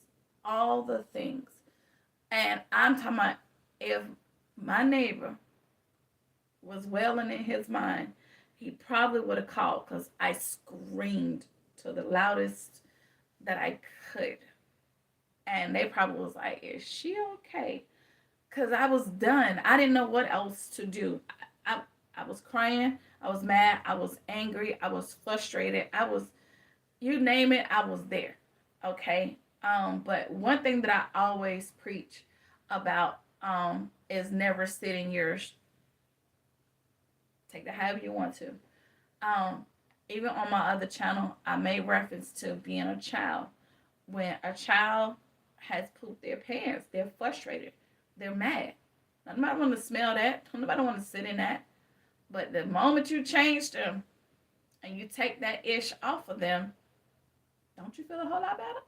And I'm talking about, if my neighbor was welling in his mind, he probably would have called, because I screamed to the loudest that I could. And they probably was like, is she okay? Because I was done. I didn't know what else to do. I was crying. I was mad. I was angry. I was frustrated. You name it, I was there. Okay? But one thing that I always preach about is never sit in yours. Take that however you want to. Even on my other channel, I made reference to being a child. When a child has pooped their pants, they're frustrated, they're mad. Nobody want to smell that. Nobody want to sit in that. But the moment you change them and you take that ish off of them, don't you feel a whole lot better?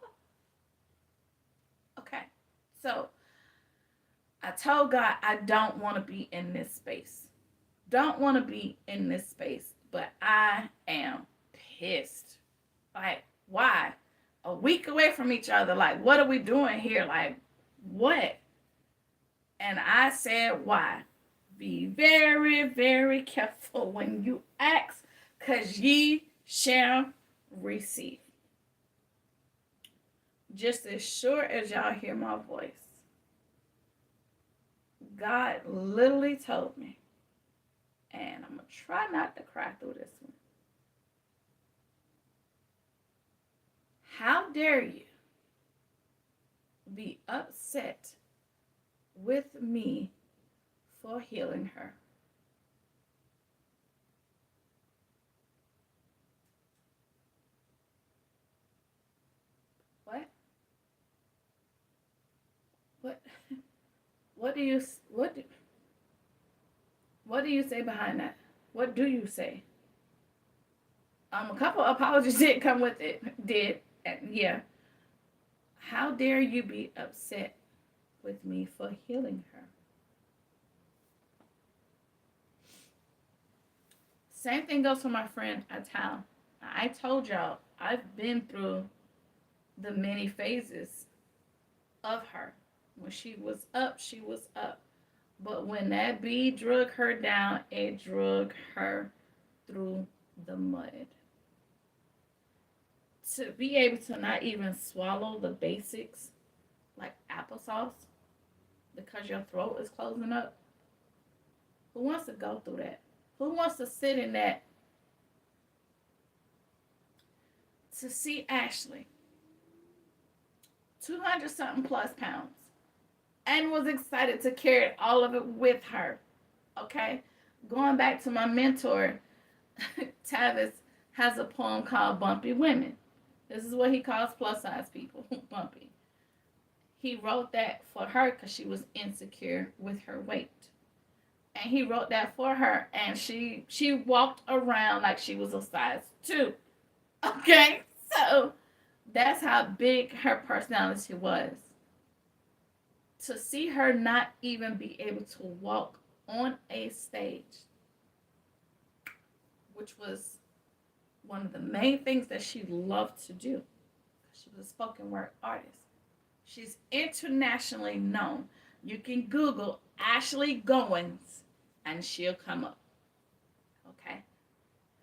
Okay. So I told God I don't want to be in this space. Don't want to be in this space. But I am pissed. Like, why? A week away from each other. Like, what are we doing here? Like, what? And I said, why? Be very, very careful when you ask, because ye shall receive. Just as sure as y'all hear my voice, God literally told me, and I'm going to try not to cry through this one. How dare you be upset with me for healing her? What? What? What do you say behind that? What do you say? A couple of apologies did come with it. Yeah. How dare you be upset with me for healing her? Same thing goes for my friend Atal. I told y'all I've been through the many phases of her. When she was up, she was up. But when that bee drug her down, it drug her through the mud. To be able to not even swallow the basics like applesauce because your throat is closing up. Who wants to go through that? Who wants to sit in that? To see Ashley, 200 something plus pounds, and was excited to carry all of it with her. Okay? Going back to my mentor, Tavis has a poem called Bumpy Women. This is what he calls plus size people, bumpy. He wrote that for her because she was insecure with her weight. And he wrote that for her, and she walked around like she was a size 2. Okay? So that's how big her personality was. To see her not even be able to walk on a stage, which was one of the main things that she loved to do. She was a spoken word artist. She's internationally known. You can Google Ashley Goins and she'll come up. Okay?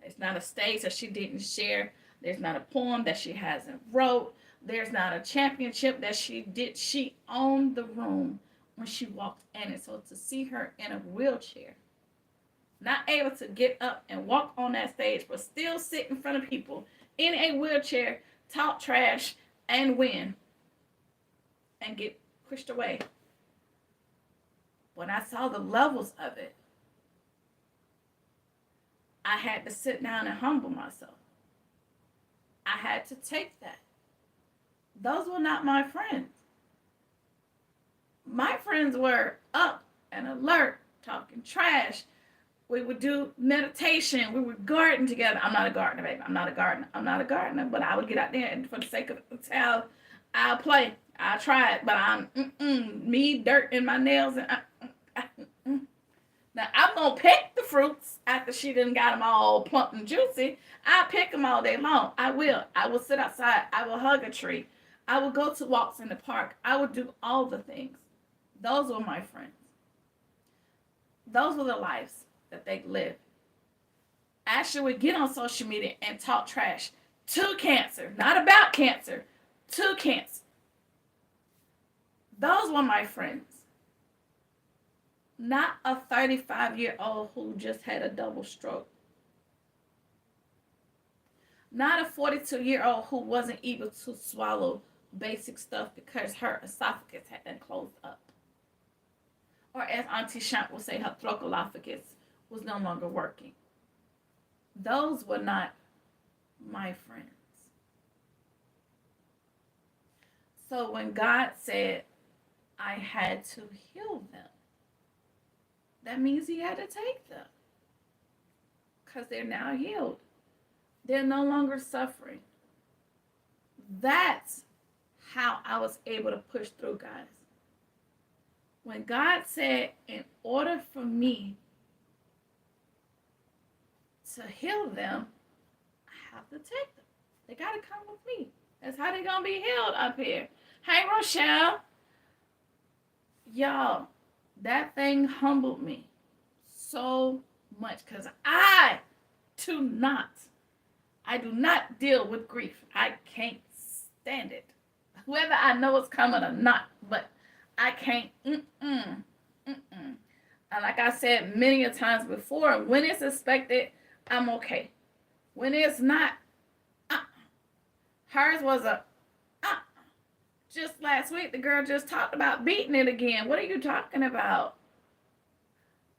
There's not a stage that she didn't share. There's not a poem that she hasn't wrote. There's not a championship that she did. She owned the room when she walked in it. So to see her in a wheelchair, not able to get up and walk on that stage, but still sit in front of people in a wheelchair, talk trash, and win, and get pushed away. When I saw the levels of it, I had to sit down and humble myself. I had to take that. Those were not my friends. My friends were up and alert, talking trash. We would do meditation. We would garden together. I'm not a gardener, baby. I'm not a gardener. But I would get out there and for the sake of the child, I'll play. I'll try it. But I'm me, dirt in my nails. And Now, I'm going to pick the fruits after she done got them all plump and juicy. I'll pick them all day long. I will. I will sit outside. I will hug a tree. I will go to walks in the park. I will do all the things. Those were my friends. Those were the lives that they lived. Ashley would get on social media and talk trash to cancer. Not about cancer. To cancer. Those were my friends. Not a 35-year-old who just had a double stroke. Not a 42-year-old who wasn't able to swallow basic stuff because her esophagus had been closed up. Or as Auntie Shamp will say, her throat esophagus was no longer working. Those were not my friends. So when God said I had to heal them, that means he had to take them. Because they're now healed. They're no longer suffering. That's how I was able to push through, guys. When God said, in order for me to heal them, I have to take them. They got to come with me. That's how they're going to be healed up here. Hey, Rochelle. Y'all, that thing humbled me so much because I do not deal with grief. I can't stand it. Whether I know it's coming or not, but I can't. And like I said many a times before, when it's expected, I'm okay. When it's not, hers was a, just last week, the girl just talked about beating it again. What are you talking about?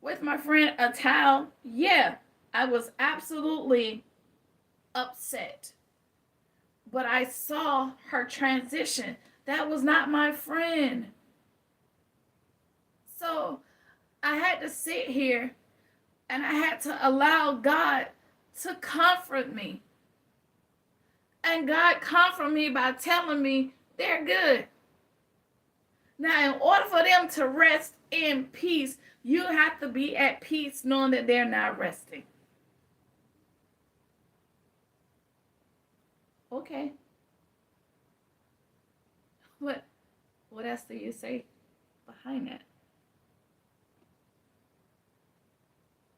With my friend Atal, yeah, I was absolutely upset. But I saw her transition. That was not my friend. So I had to sit here and I had to allow God to comfort me. And God comforted me by telling me they're good. Now, in order for them to rest in peace, you have to be at peace knowing that they're not resting. Okay. What else do you say behind that?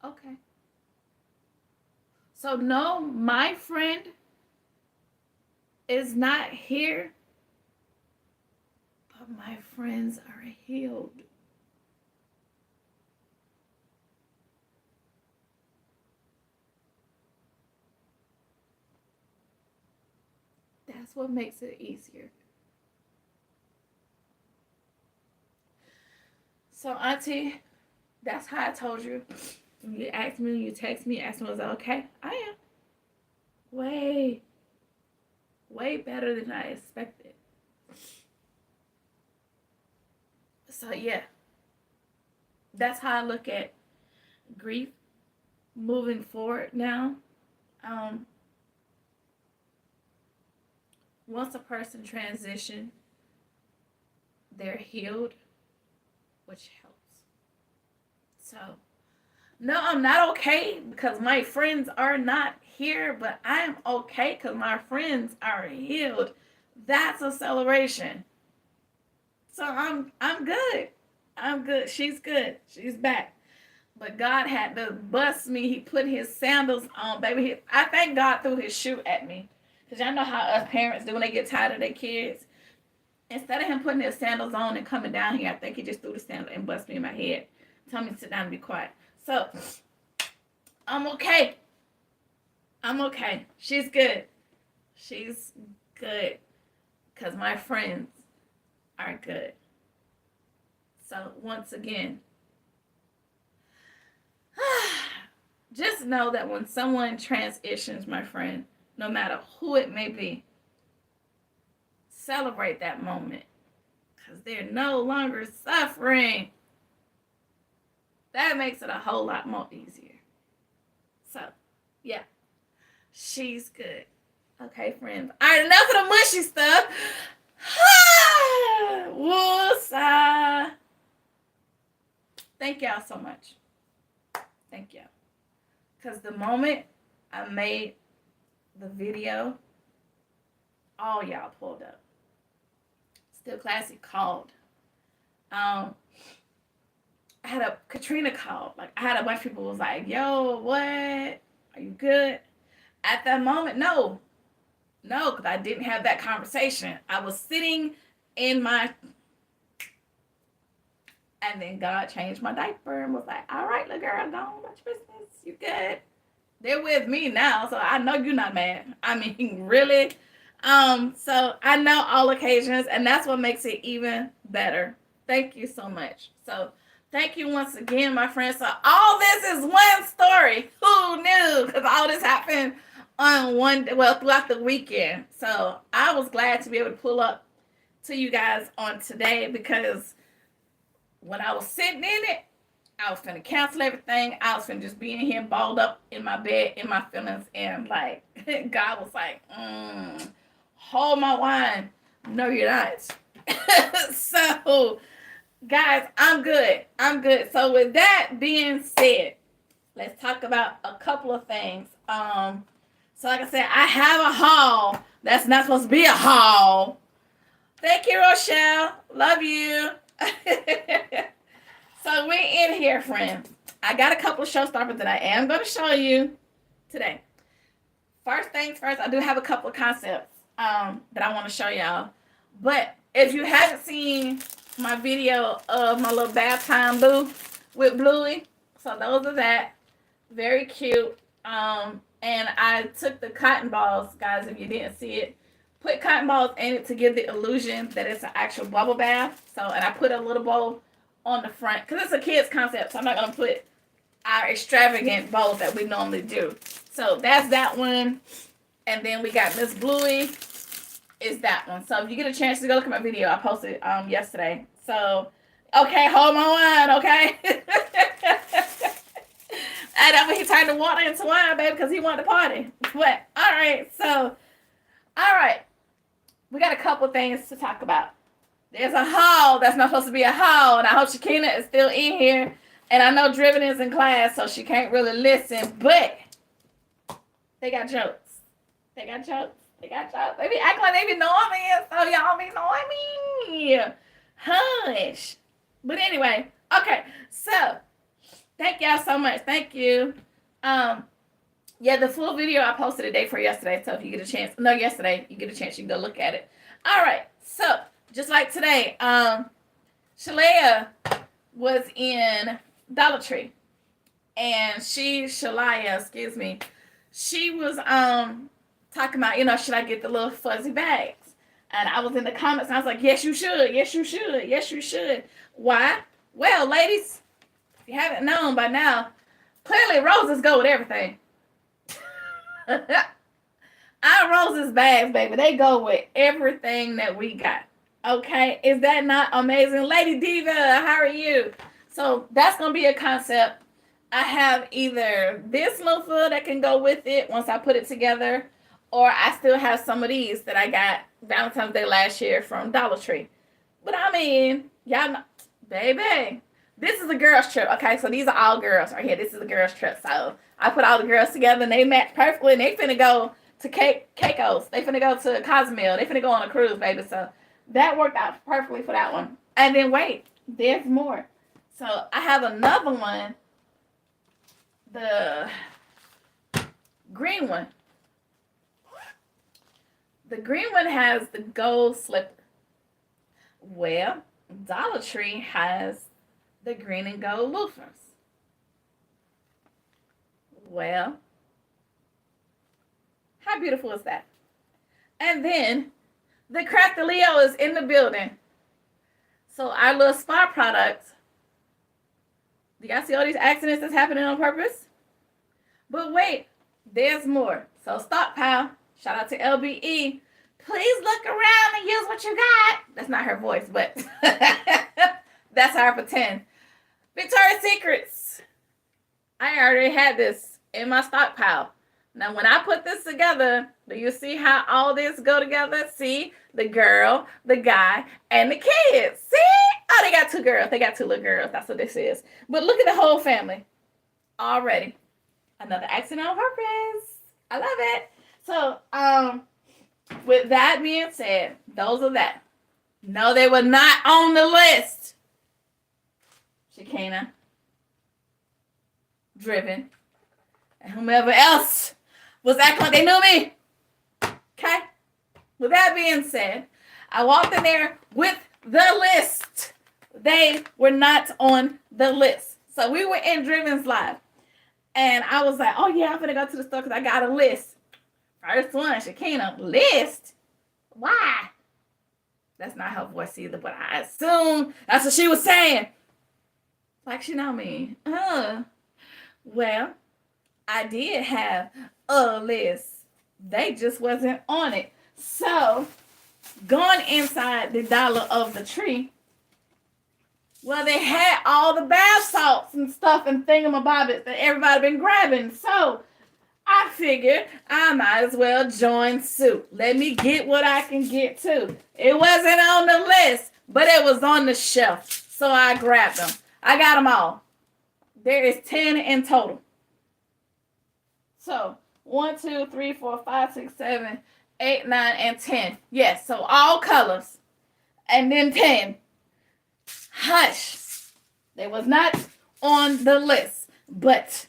Okay. So no, my friend is not here, but my friends are healed. That's what makes it easier. So, Auntie, that's how I told you. When you asked me, you text me, asked me, was I okay? I am. Way better than I expected. So, yeah. That's how I look at grief moving forward now. Once a person transitions, they're healed, which helps. So, no, I'm not okay because my friends are not here, but I am okay because my friends are healed. That's a celebration. So I'm good. I'm good. She's good. She's back. But God had to bust me. He put his sandals on, baby. I thank God threw his shoe at me. Because y'all know how us parents do when they get tired of their kids. Instead of him putting his sandals on and coming down here, I think he just threw the sandal and bust me in my head. Tell me to sit down and be quiet. So, I'm okay. I'm okay. She's good. She's good. Because my friends are good. So, once again, just know that when someone transitions, my friend, no matter who it may be, celebrate that moment. Because they're no longer suffering. That makes it a whole lot more easier. So, yeah. She's good. Okay, friends. All right, enough of the mushy stuff. Woosah. Thank y'all so much. Thank y'all. Because the moment I made the video, all y'all pulled up. Still Classy called. I had Katrina called. Like, I had a bunch of people was like, yo, what? Are you good? At that moment, no, because I didn't have that conversation. I was sitting in my, and then God changed my diaper and was like, all right, little girl, go on about your business. You good? They're with me now, so I know you're not mad. I mean, really? So I know all occasions, and that's what makes it even better. Thank you so much. So thank you once again, my friends. So all this is one story. Who knew? Because all this happened throughout the weekend. So I was glad to be able to pull up to you guys on today, because when I was sitting in it, I was finna cancel everything. I was finna just be in here balled up in my bed, in my feelings, and like God was like, hold my wine. No, you're not. So, guys, I'm good. I'm good. So with that being said, let's talk about a couple of things. So like I said, I have a haul that's not supposed to be a haul. Thank you, Rochelle. Love you. So we're in here, friends. I got a couple of showstoppers that I am going to show you today. First things first, I do have a couple of concepts that I want to show y'all. But if you haven't seen my video of my little bath time boo with Bluey, so those are that. Very cute. And I took the cotton balls, guys, if you didn't see it. Put cotton balls in it to give the illusion that it's an actual bubble bath. So, and I put a little bowl on the front, because it's a kid's concept, so I'm not going to put our extravagant bowls that we normally do. So that's that one. And then we got Miss Bluey is that one. So if you get a chance to go look at my video, I posted yesterday. So, okay, hold my wine, okay? And that's when he turned the water into wine, baby, because he wanted to party. But, all right, so, all right. We got a couple things to talk about. There's a haul that's not supposed to be a haul, and I hope Shakina is still in here. And I know Driven is in class, so she can't really listen, but they got jokes. They got jokes. They got jokes. They be acting like they be knowing me, so y'all be knowing me. Hush. But anyway, okay, so thank y'all so much. Thank you. Yeah, the full video I posted a day for yesterday, so if you get a chance, yesterday, you get a chance, you can go look at it. All right, so just like today, Shalaya was in Dollar Tree, and Shalaya, excuse me, she was talking about, should I get the little fuzzy bags? And I was in the comments, and I was like, yes, you should, yes, you should, yes, you should. Why? Well, ladies, if you haven't known by now, clearly roses go with everything. Our roses bags, baby, they go with everything that we got. Okay, is that not amazing? Lady Diva, how are you? So that's going to be a concept. I have either this loofah that can go with it once I put it together, or I still have some of these that I got Valentine's Day last year from Dollar Tree. But I mean, y'all know, baby, this is a girls trip. Okay, so these are all girls right here. This is a girls trip. So I put all the girls together, and they match perfectly, and they finna go to Keiko's. They finna go to Cozumel. They finna go on a cruise, baby. So that worked out perfectly for that one. And then wait, there's more. So I have another one, the green one. The green one has the gold slipper. Well, Dollar Tree has the green and gold loafers. Well, how beautiful is that? And then the Crafty Leo is in the building. So our little spa products. Do y'all see all these accidents that's happening on purpose? But wait, there's more. So stockpile. Shout out to LBE. Please look around and use what you got. That's not her voice, but that's how I pretend. Victoria's Secrets. I already had this in my stockpile. Now, when I put this together, do you see how all this go together? See? The girl, the guy, and the kids. See? Oh, they got two girls. They got two little girls. That's what this is. But look at the whole family. Already. Another accident on purpose. I love it. So, with that being said, those are that. No, they were not on the list. Shakina, Driven, and whomever else was acting like they knew me. Okay? With that being said, I walked in there with the list. They were not on the list. So we were in Driven's live. And I was like, oh yeah, I'm gonna go to the store because I got a list. First one, Shakina, list? Why? That's not her voice either, but I assume that's what she was saying. Like she know me. Well, I did have a list They just wasn't on it. So, going inside the Dollar of the Tree, well, they had all the bath salts and stuff and thingamabobbits that everybody been grabbing. So, I figured I might as well join suit. Let me get what I can get too. It wasn't on the list, but it was on the shelf. So I grabbed them. I got them all. There is 10 in total. So 1, 2, 3, 4, 5, 6, 7, 8, 9, and 10. Yes, so all colors. And then 10. Hush. They was not on the list, but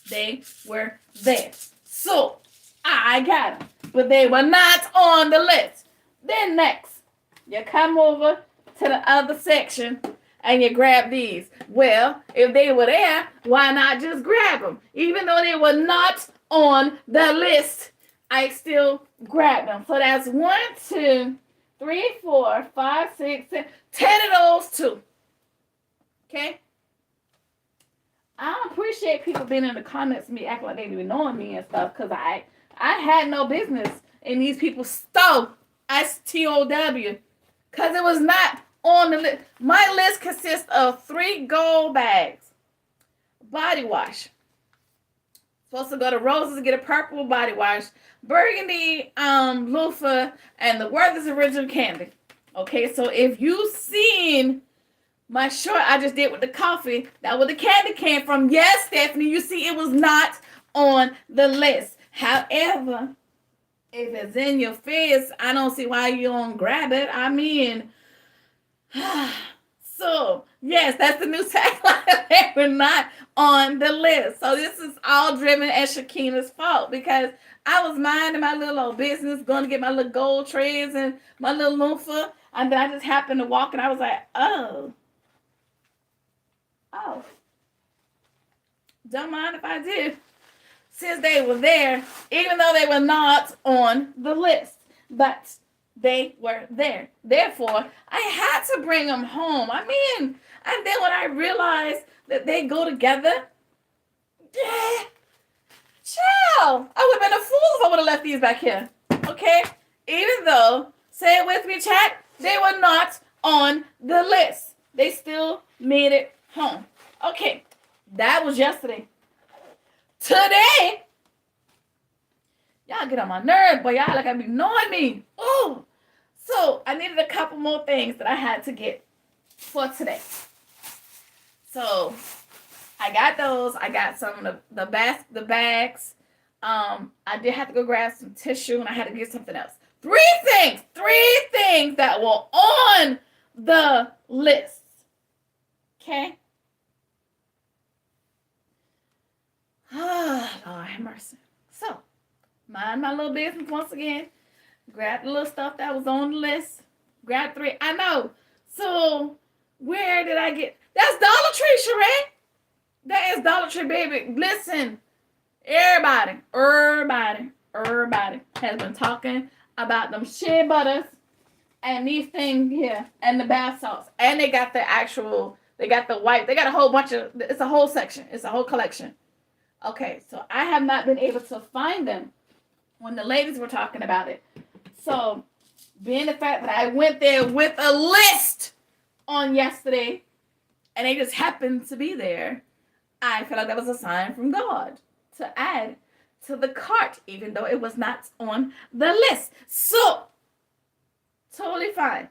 they were there. So I got them, but they were not on the list. Then next, you come over to the other section and you grab these. Well, if they were there, why not just grab them? Even though they were not on the list, I still grabbed them. So that's 1, 2, 3, 4, 5, 6, 7, 10 of those too. Okay? I appreciate people being in the comments, me acting like they be knowing me and stuff, because I had no business in these people's stove. STOW. Because it was not on the list. My list consists of 3 gold bags. Body wash. Supposed to go to Rose's to get a purple body wash. Burgundy loofah and the Werther's Original Candy. Okay, so if you've seen my short I just did with the coffee, that where the candy came from. Yes, Stephanie, you see it was not on the list. However, if it's in your face, I don't see why you don't grab it. I mean, so, yes, that's the new tagline. They were not on the list. So this is all driven at Shakina's fault because I was minding my little old business, going to get my little gold trays and my little loofah, and then I just happened to walk and I was like, oh, don't mind if I did. Since they were there, even though they were not on the list, but they were there. Therefore, I had to bring them home. I mean, and then when I realized that they go together, yeah, child, I would have been a fool if I would have left these back here. Okay? Even though, say it with me, chat, they were not on the list. They still made it home. Okay, that was yesterday. Today, y'all get on my nerves, but y'all like I be knowing me. Oh, so I needed a couple more things that I had to get for today. So I got those. I got some of the bags. I did have to go grab some tissue, and I had to get something else. 3 things that were on the list. Okay. Oh, Lord have mercy. So, mind my little business once again. Grab the little stuff that was on the list. Grab 3. I know. So, where did I get? That's Dollar Tree, Sheree. That is Dollar Tree, baby. Listen, everybody has been talking about them shea butters and these things here and the bath salts. And they got the white. They got a whole bunch of, it's a whole section. It's a whole collection. Okay, so I have not been able to find them when the ladies were talking about it. So, being the fact that I went there with a list on yesterday, and they just happened to be there, I felt like that was a sign from God to add to the cart, even though it was not on the list. So, totally fine.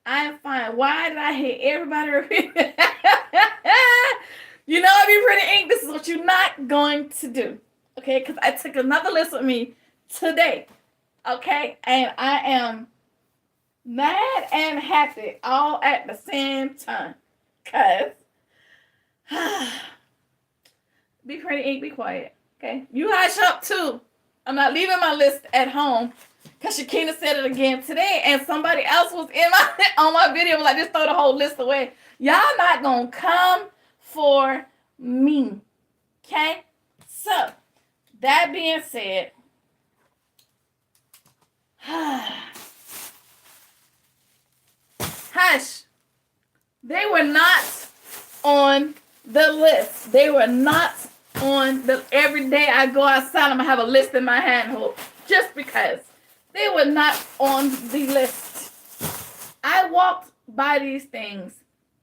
I am fine. Why did I hate everybody repeat? You know, if you're pretty ink, this is what you're not going to do. Okay? Because I took another list with me today. Okay? And I am mad and happy all at the same time. Because be pretty ink, be quiet. Okay? You hush up too. I'm not leaving my list at home. Because Shakina said it again today. And somebody else was on my video. Like, just throw the whole list away. Y'all not going to come for me. Okay? So, that being said, hush. They were not on the list. They were not on the, every day I go outside, I'm going to have a list in my hand. just because they were not on the list. I walked by these things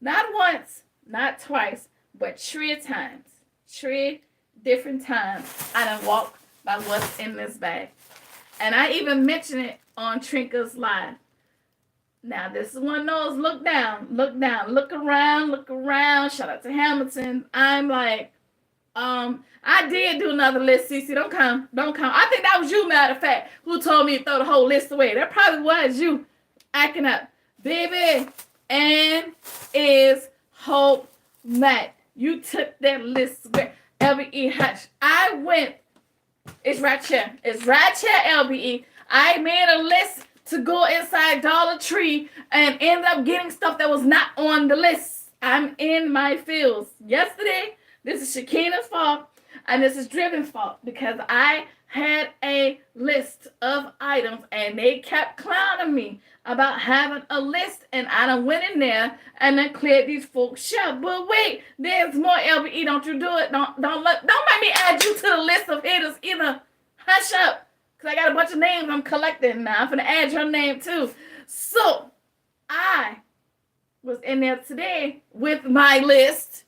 not once, not twice, but 3 times. 3 different times I done walked by what's in this bag. And I even mentioned it on Trinka's Live. Now, this is one of those look down, look around. Shout out to Hamilton. I'm like, I did do another list, Cece. Don't come. I think that was you, matter of fact, who told me to throw the whole list away. That probably was you acting up. Baby, and is Hope Matt. You took that list away. LBE Hush. I went. It's right here. LBE. I made a list to go inside Dollar Tree and end up getting stuff that was not on the list. I'm in my feels. Yesterday, this is Shakina's fault, and this is Driven's fault, because I had a list of items, and they kept clowning me about having a list, and I done went in there and then cleared these folks shut. But wait, there's more, LBE. Don't you do it. Don't make me add you to the list of haters either. Hush up. Because I got a bunch of names I'm collecting now. I'm going to add your name too. So, I was in there today with my list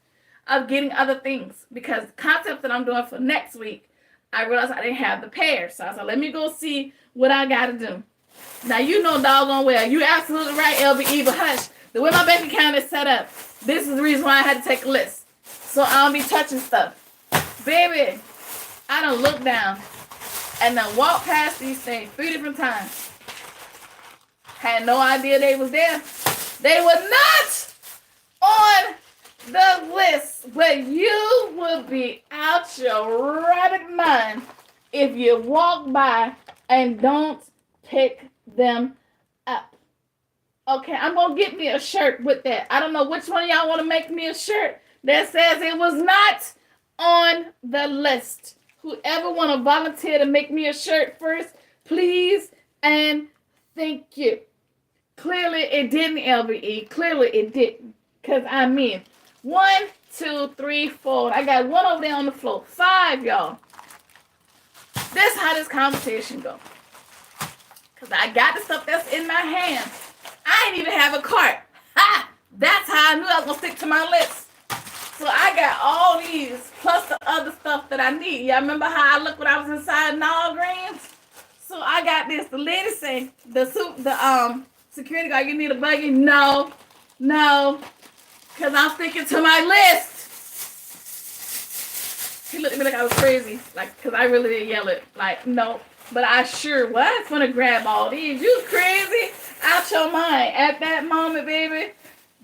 of getting other things. Because concepts that I'm doing for next week, I realized I didn't have the pair. So I said, let me go see what I got to do. Now, you know doggone well. You're absolutely right, LBE, but hush. The way my bank account is set up, this is the reason why I had to take a list. So I don't be touching stuff. Baby, I done looked down and then walked past these things 3 different times. Had no idea they was there. They were not on the list, but you will be out your rabbit mind if you walk by and don't pick them up. Okay, I'm going to get me a shirt with that. I don't know which one of y'all want to make me a shirt that says it was not on the list. Whoever want to volunteer to make me a shirt first, please and thank you. Clearly it didn't, LBE. Clearly it didn't. Because I mean, 1, 2, 3, 4. I got one over there on the floor. 5, y'all. This is how this conversation goes. Because I got the stuff that's in my hand. I didn't even have a cart. Ha! That's how I knew I was going to stick to my list. So I got all these, plus the other stuff that I need. Y'all remember how I looked when I was inside Walgreens? So I got this. The lady say, the security guard, you need a buggy? No. Because I'm sticking to my list. He looked at me like I was crazy. Like, because I really didn't yell it. Like, no. But I sure was going to grab all these. You crazy? Out your mind. At that moment, baby,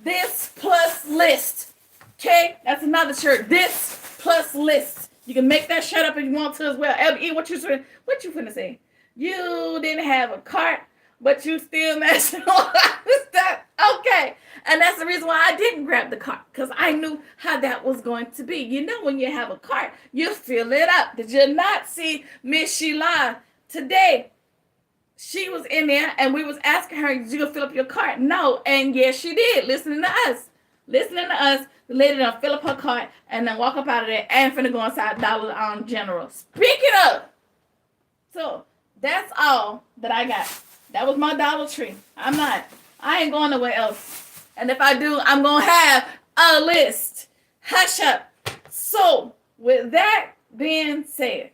this plus list. Okay, that's another shirt. This plus list. You can make that shirt up if you want to as well. LBE, what you finna say? You didn't have a cart, but you still messed all this stuff. Okay, and that's the reason why I didn't grab the cart, because I knew how that was going to be. You know, when you have a cart, you fill it up. Did you not see Miss Sheila today? She was in there, and we was asking her, did you fill up your cart? No, and yes, she did. Listening to us. The lady done fill up her cart and then walk up out of there and finna go inside Dollar General. Speaking of, so that's all that I got. That was my Dollar Tree. I ain't going nowhere else. And if I do, I'm gonna have a list. Hush up. So with that being said,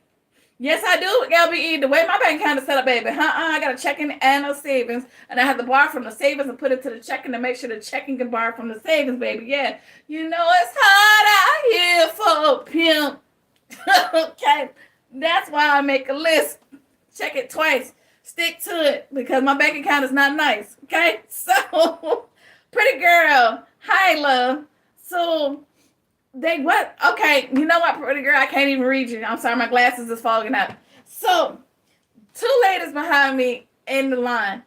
yes, I do, LBE. The way my bank account is set up, baby. I got a checking and a savings. And I have to borrow from the savings and put it to the checking to make sure the checking can borrow from the savings, baby. Yeah. You know it's hard out here for a pimp. Okay. That's why I make a list. Check it twice. Stick to it because my bank account is not nice. Okay. So, pretty girl. Hi, love. So, what? Okay, you know what, pretty girl? I can't even read you. I'm sorry, my glasses is fogging up. So, 2 ladies behind me in the line.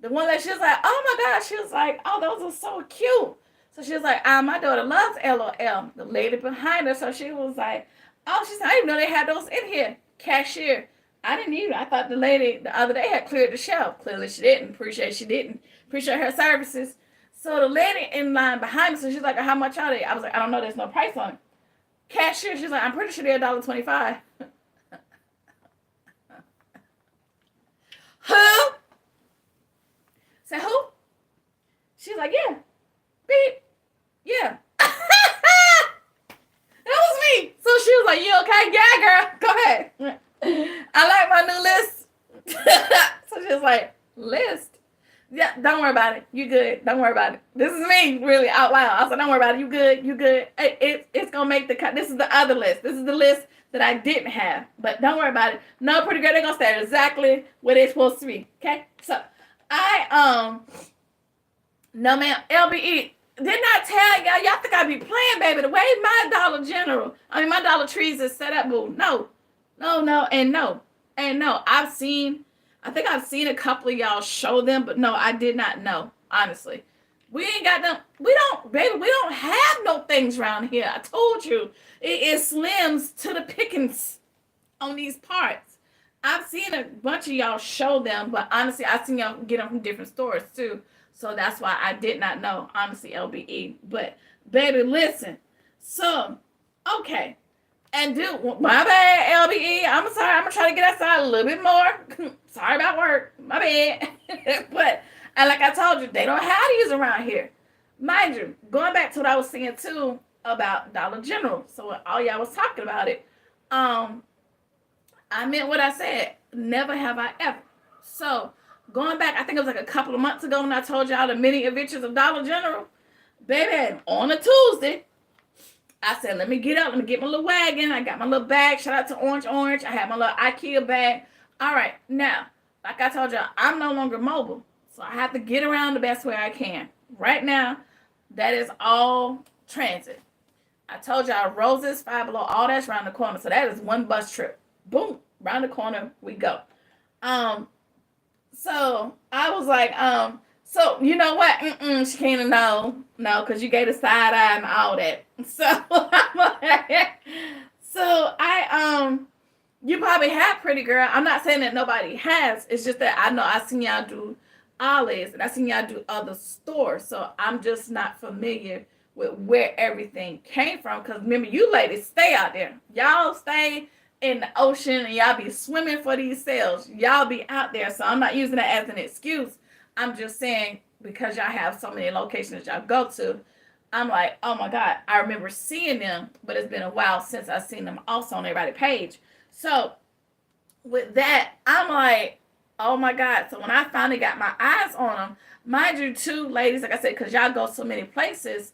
The one that she was like, oh my God, she was like, oh, those are so cute. So she was like, my daughter loves LOL. The lady behind her, so she was like, oh, she said, I didn't know they had those in here. Cashier. I didn't either. I thought the lady the other day had cleared the shelf. Clearly she didn't. Appreciate her services. So the lady in line behind me, so she's like, how much are they? I was like, I don't know, there's no price on it. Cashier, she's like, I'm pretty sure they're $1.25. Who? Said, who? She's like, yeah. Beep. Yeah. That was me. So she was like, you okay? Yeah, girl. Go ahead. I like my new list. So she was like, list? Yeah, don't worry about it. You good. Don't worry about it. This is me really out loud. I said, don't worry about it. You good. You good. It's going to make the cut. This is the other list. This is the list that I didn't have. But don't worry about it. No, pretty girl, they're going to stay exactly where they're supposed to be. Okay? So, no, ma'am. LBE. Didn't I tell y'all? Y'all think I be playing, baby? The way my my Dollar Trees is set up, boo. No, and no. I think I've seen a couple of y'all show them, but no, I did not know. Honestly, we ain't got them. We don't have no things around here. I told you, it is slims to the pickings on these parts. I've seen a bunch of y'all show them, but honestly, I've seen y'all get them from different stores too. So that's why I did not know, honestly, LBE. But, baby, listen. So, okay. And my bad, LBE. I'm sorry. I'm going to try to get outside a little bit more. Sorry about work. My bad. But, and like I told you, they don't have these around here. Mind you, going back to what I was saying, too, about Dollar General. So, all y'all was talking about it. I meant what I said. Never have I ever. So, going back, I think it was like a couple of months ago when I told y'all the many adventures of Dollar General. Baby, on a Tuesday, I said, let me get up. Let me get my little wagon. I got my little bag. Shout out to Orange. I had my little IKEA bag. All right. Now, like I told y'all, I'm no longer mobile. So I have to get around the best way I can. Right now, that is all transit. I told y'all, Roses, Five Below, all that's around the corner. So that is one bus trip. Boom. Around the corner we go. So I was like, so you know what? Shakina, no, because you gave the side eye and all that. So you probably have, pretty girl. I'm not saying that nobody has. It's just that I know I seen y'all do Ollie's and I seen y'all do other stores. So I'm just not familiar with where everything came from. Because remember, you ladies stay out there. Y'all stay in the ocean and y'all be swimming for these sales. Y'all be out there. So I'm not using that as an excuse. I'm just saying because y'all have so many locations y'all go to, I'm like, oh my God, I remember seeing them, but it's been a while since I've seen them also on everybody's page. So with that, I'm like, oh my God. So when I finally got my eyes on them, mind you too, ladies, like I said, because y'all go so many places,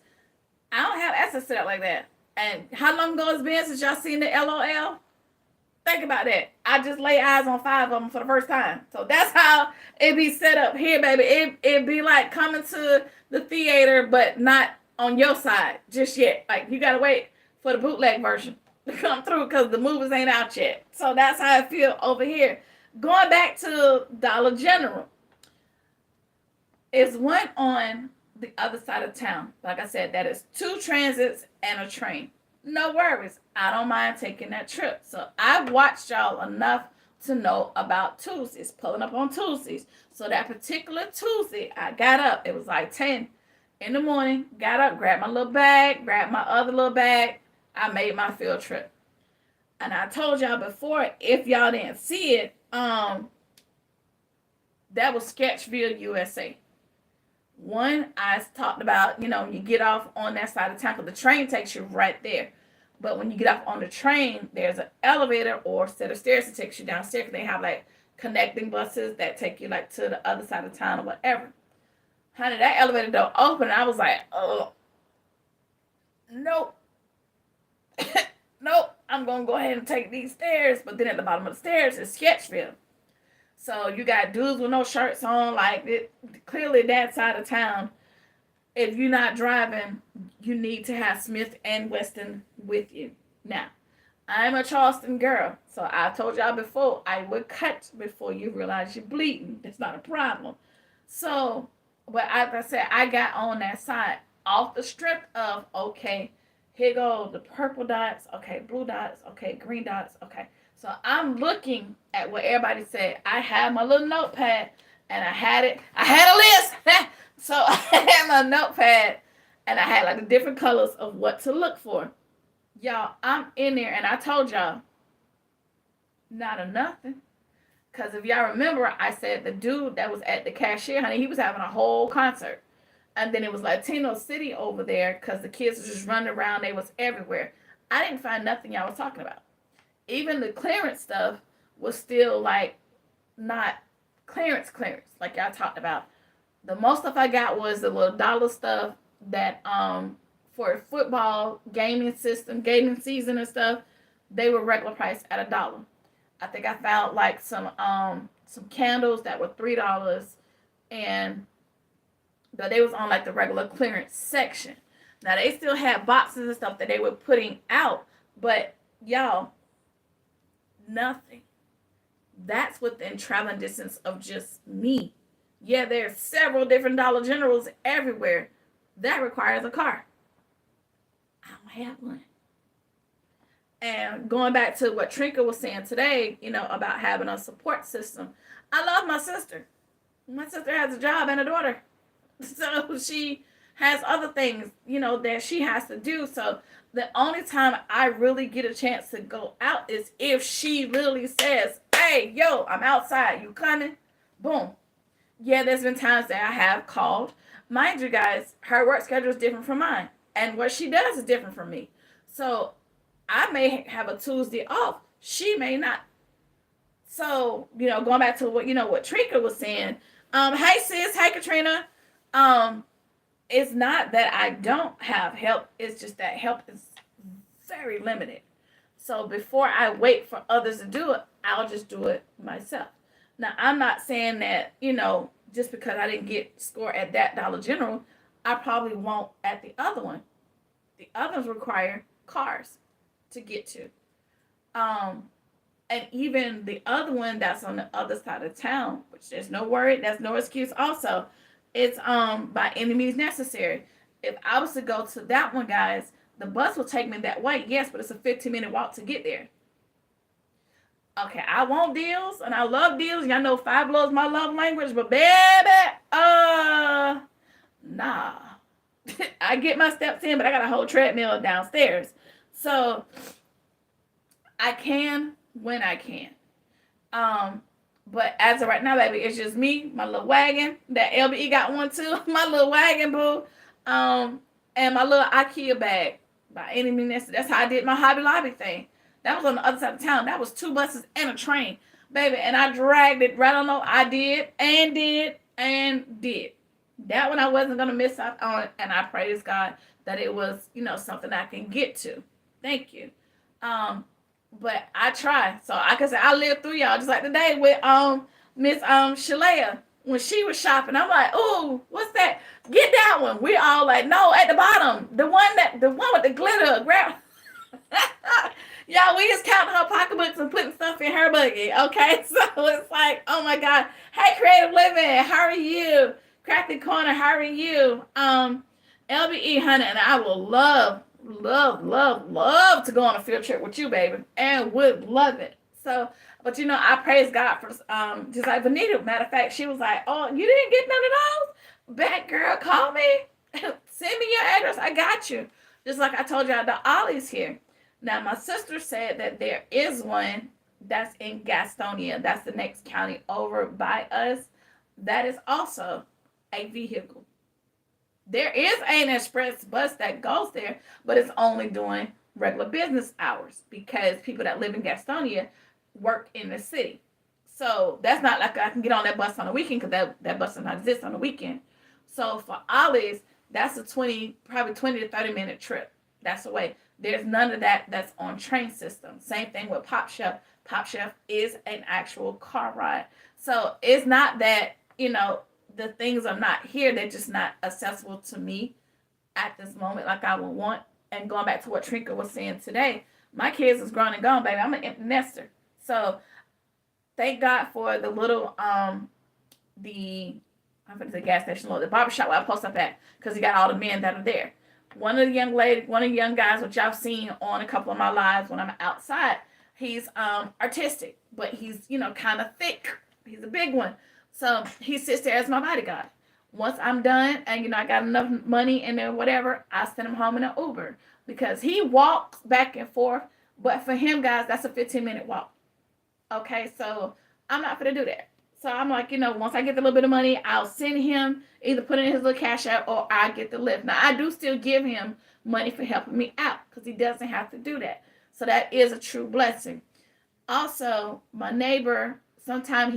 I don't have access to that like that. And how long ago it's been since y'all seen the LOL? Think about that. I just lay eyes on 5 of them for the first time. So that's how it be set up here, baby. It be like coming to the theater, but not on your side just yet. Like, you got to wait for the bootleg version to come through because the movies ain't out yet. So that's how I feel over here. Going back to Dollar General. It's one on the other side of town. Like I said, that is 2 transits and a train. No worries. I don't mind taking that trip. So I've watched y'all enough to know about Tuesdays, pulling up on Tuesdays. So that particular Tuesday, I got up. It was like 10 in the morning. Got up, grabbed my little bag, grabbed my other little bag. I made my field trip. And I told y'all before, if y'all didn't see it, that was Sketchville, USA. One, I talked about, you get off on that side of town because the train takes you right there. But when you get off on the train, there's an elevator or set of stairs that takes you downstairs. They have like connecting buses that take you like to the other side of town or whatever. Honey, that elevator door opened and I was like, oh, nope. Nope, I'm going to go ahead and take these stairs. But then at the bottom of the stairs is Sketchville. So you got dudes with no shirts on, like clearly that side of town. If you're not driving, you need to have Smith and Weston with you. Now, I'm a Charleston girl, so I told y'all before, I would cut before you realize you're bleeding. That's not a problem. So, but like I said, I got on that side off the strip of, okay, here go the purple dots, okay, blue dots, okay, green dots, okay. So I'm looking at what everybody said. I had my little notepad and I had a list. So I had my notepad and I had like the different colors of what to look for. Y'all, I'm in there and I told y'all, not a nothing. Because if y'all remember, I said the dude that was at the cashier, honey, he was having a whole concert. And then it was Latino City over there because the kids were just running around. They was everywhere. I didn't find nothing y'all was talking about. Even the clearance stuff was still like not clearance like y'all talked about. The most stuff I got was the little dollar stuff that for football gaming season and stuff, they were regular price at $1. I think I found like some candles that were $3, and but they was on like the regular clearance section. Now they still had boxes and stuff that they were putting out, but y'all, nothing. That's within traveling distance of just me. Yeah, there's several different Dollar Generals everywhere. That requires a car. I don't have one. And going back to what Trinka was saying today, about having a support system. I love my sister. My sister has a job and a daughter. So she has other things, that she has to do. So the only time I really get a chance to go out is if she literally says, hey, yo, I'm outside. You coming? Boom. Yeah, there's been times that I have called. Mind you guys, her work schedule is different from mine. And what she does is different from me. So I may have a Tuesday off. She may not. So, going back to what Trinka was saying. Hey sis, hey Katrina. It's not that I don't have help. It's just that help is very limited. So before I wait for others to do it, I'll just do it myself. Now, I'm not saying that, just because I didn't get score at that Dollar General, I probably won't at the other one. The others require cars to get to. And even the other one that's on the other side of town, which there's no worry, that's no excuse also. It's by any means necessary. If I was to go to that one, guys, the bus will take me that way, yes, but it's a 15-minute walk to get there. Okay, I want deals, and I love deals. Y'all know Five Below is my love language, but baby, nah. I get my steps in, but I got a whole treadmill downstairs. So, I can when I can. But as of right now, baby, it's just me, my little wagon. That LBE got one too. My little wagon, boo. And my little IKEA bag. By any means, that's how I did my Hobby Lobby thing. That was on the other side of town. That was 2 buses and a train, baby. And I dragged it right on over. I did. That one I wasn't going to miss out on. And I praise God that it was, something I can get to. Thank you. But I try. So I can say I lived through y'all just like today with Miss Shalea. When she was shopping, I'm like, ooh, what's that? Get that one. We all like, no, at the bottom. The one with the glitter. Grab. Y'all, we just counting her pocketbooks and putting stuff in her buggy. Okay. So it's like, oh my God. Hey, Creative Living, how are you? Crafty Corner, how are you? LBE, honey, and I will love to go on a field trip with you, baby, and would love it. So, but I praise God for just like Vanita. Matter of fact, she was like, "Oh, you didn't get none of those? Back girl, call me, send me your address. I got you." Just like I told y'all, the Ollie's here. Now, my sister said that there is one that's in Gastonia. That's the next county over by us. That is also a vehicle. There is an express bus that goes there, but it's only doing regular business hours because people that live in Gastonia work in the city. So that's not like I can get on that bus on the weekend because that bus does not exist on the weekend. So for Ollie's, that's a probably 20 to 30 minute trip. That's the way. There's none of that that's on train system. Same thing with Pop Chef. Pop Chef is an actual car ride. So it's not that, the things are not here. They're just not accessible to me at this moment like I would want. And going back to what Trinka was saying today, my kids is grown and gone, baby. I'm an empty nester. So thank God for the little, I'm going to say gas station, the barbershop where I post up at, because you got all the men that are there. One of the young guys, which I've seen on a couple of my lives when I'm outside, he's artistic, but he's, kind of thick. He's a big one. So he sits there as my bodyguard. Once I'm done and, I got enough money and then whatever, I send him home in an Uber because he walks back and forth. But for him, guys, that's a 15-minute walk. Okay, so I'm not going to do that. So I'm like, once I get the little bit of money, I'll send him, either put it in his little cash out or I get the lift. Now, I do still give him money for helping me out because he doesn't have to do that. So that is a true blessing. Also, my neighbor, sometimes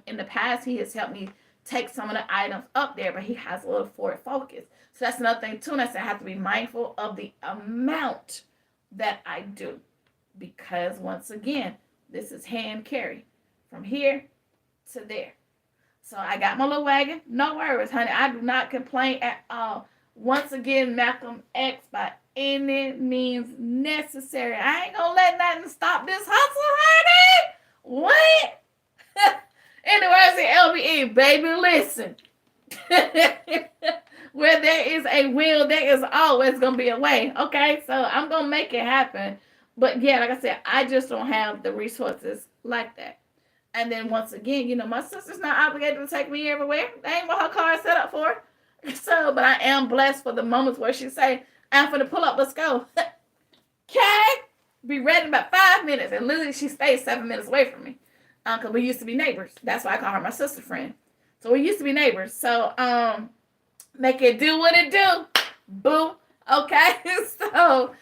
in the past, he has helped me take some of the items up there, but he has a little Ford Focus. So that's another thing too. And I have to be mindful of the amount that I do, because once again, this is hand carry from here to there. So I got my little wagon. No worries, honey. I do not complain at all. Once again, Malcolm X, by any means necessary. I ain't gonna let nothing stop this hustle, honey. What? In the words of LBE, baby, listen. Where there is a will, there is always gonna be a way. Okay, so I'm gonna make it happen. But yeah, like I said, I just don't have the resources like that. And then once again, my sister's not obligated to take me everywhere. That ain't what her car is set up for. So, but I am blessed for the moments where she say, I'm finna pull up, let's go. Okay? Be ready in about 5 minutes. And literally she stays 7 minutes away from me. Because we used to be neighbors. That's why I call her my sister friend. So we used to be neighbors. So, make it do what it do. Boo. Okay? So,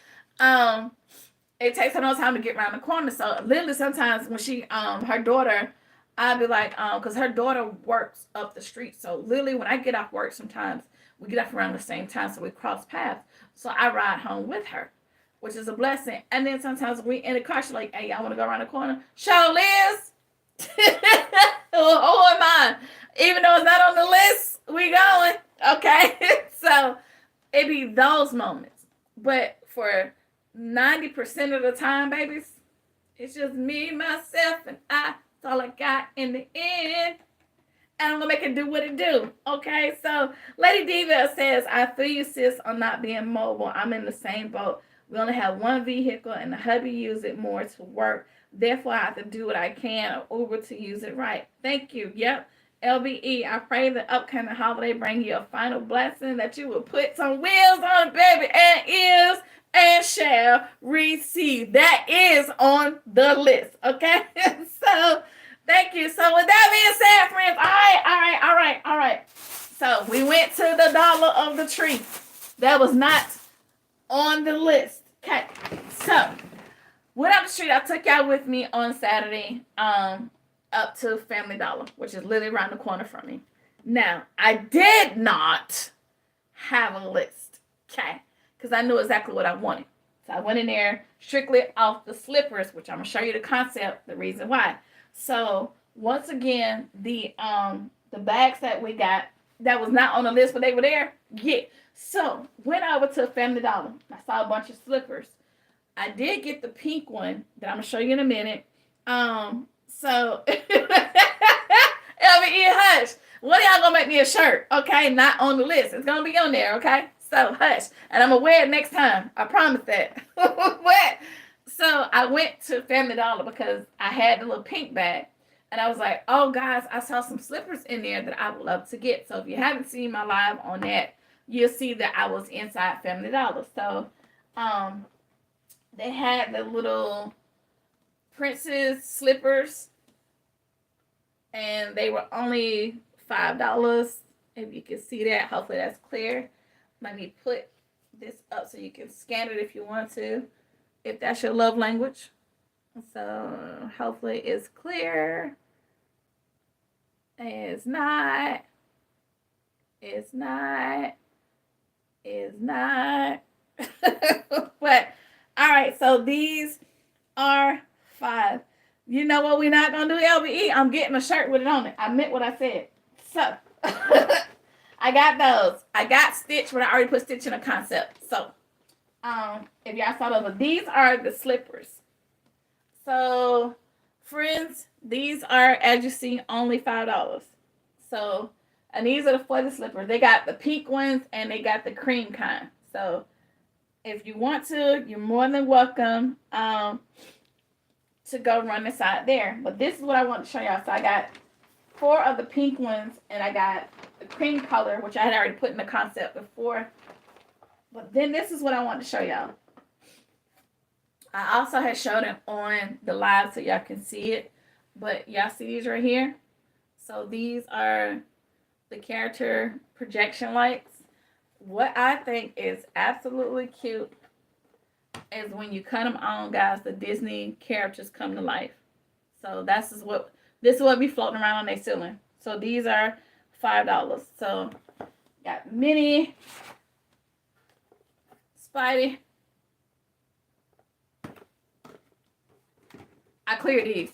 it takes her no time to get around the corner. So literally sometimes when she, her daughter, I'd be like, because her daughter works up the street. So literally when I get off work, sometimes we get off around the same time, so we cross paths. So I ride home with her, which is a blessing. And then sometimes we in the car, she's like, hey, y'all want to go around the corner? Show Liz. Who am I? Even though it's not on the list, we going. Okay. So it be those moments. But for 90% of the time, babies, it's just me, myself, and I. That's all I got in the end. And I'm going to make it do what it do. Okay? So, Lady Diva says, I feel you, sis, on not being mobile. I'm in the same boat. We only have one vehicle, and the hubby use it more to work. Therefore, I have to do what I can or Uber to use it right. Thank you. Yep. LBE, I pray the upcoming holiday bring you a final blessing, that you will put some wheels on it, baby, and is and shall receive. That is on the list, okay? So, thank you. So, with that being said, friends, all right. So, we went to the dollar of the tree. That was not on the list. Okay. So, went up the street. I took y'all with me on Saturday up to Family Dollar, which is literally around the corner from me. Now, I did not have a list, okay? Because I knew exactly what I wanted. So I went in there strictly off the slippers, which I'm going to show you the concept, the reason why. So once again, the bags that we got that was not on the list, but they were there, yeah. So went over to Family Dollar. I saw a bunch of slippers. I did get the pink one that I'm going to show you in a minute. So LVE, hush. What are y'all going to make me a shirt? Okay, not on the list. It's going to be on there, okay? So, hush. And I'm going to wear it next time. I promise that. What? So, I went to Family Dollar because I had the little pink bag. And I was like, oh, guys, I saw some slippers in there that I would love to get. So, if you haven't seen my live on that, you'll see that I was inside Family Dollar. So, they had the little princess slippers. And they were only $5. If you can see that, hopefully that's clear. Let me put this up so you can scan it if you want to, if that's your love language. So hopefully it's clear. It's not. It's not. It's not. But, all right, so these are $5. You know what we're not going to do, LBE? I'm getting a shirt with it on it. I meant what I said. So, I got those. I got Stitch, but I already put Stitch in a concept. So, if y'all saw those, these are the slippers. So, friends, these are, as you see, only $5. So, and these are for the slippers. They got the pink ones and they got the cream kind. So, if you want to, you're more than welcome to go run inside there. But this is what I want to show y'all. So, I got 4 of the pink ones and I got the cream color, which I had already put in the concept before. But then this is what I want to show y'all. I also had showed it on the live so y'all can see it. But y'all see these right here? So these are the character projection lights. What I think is absolutely cute is when you cut them on, guys, the Disney characters come to life. So this is what be floating around on their ceiling. So these are $5. So got Minnie, Spidey. I cleared these.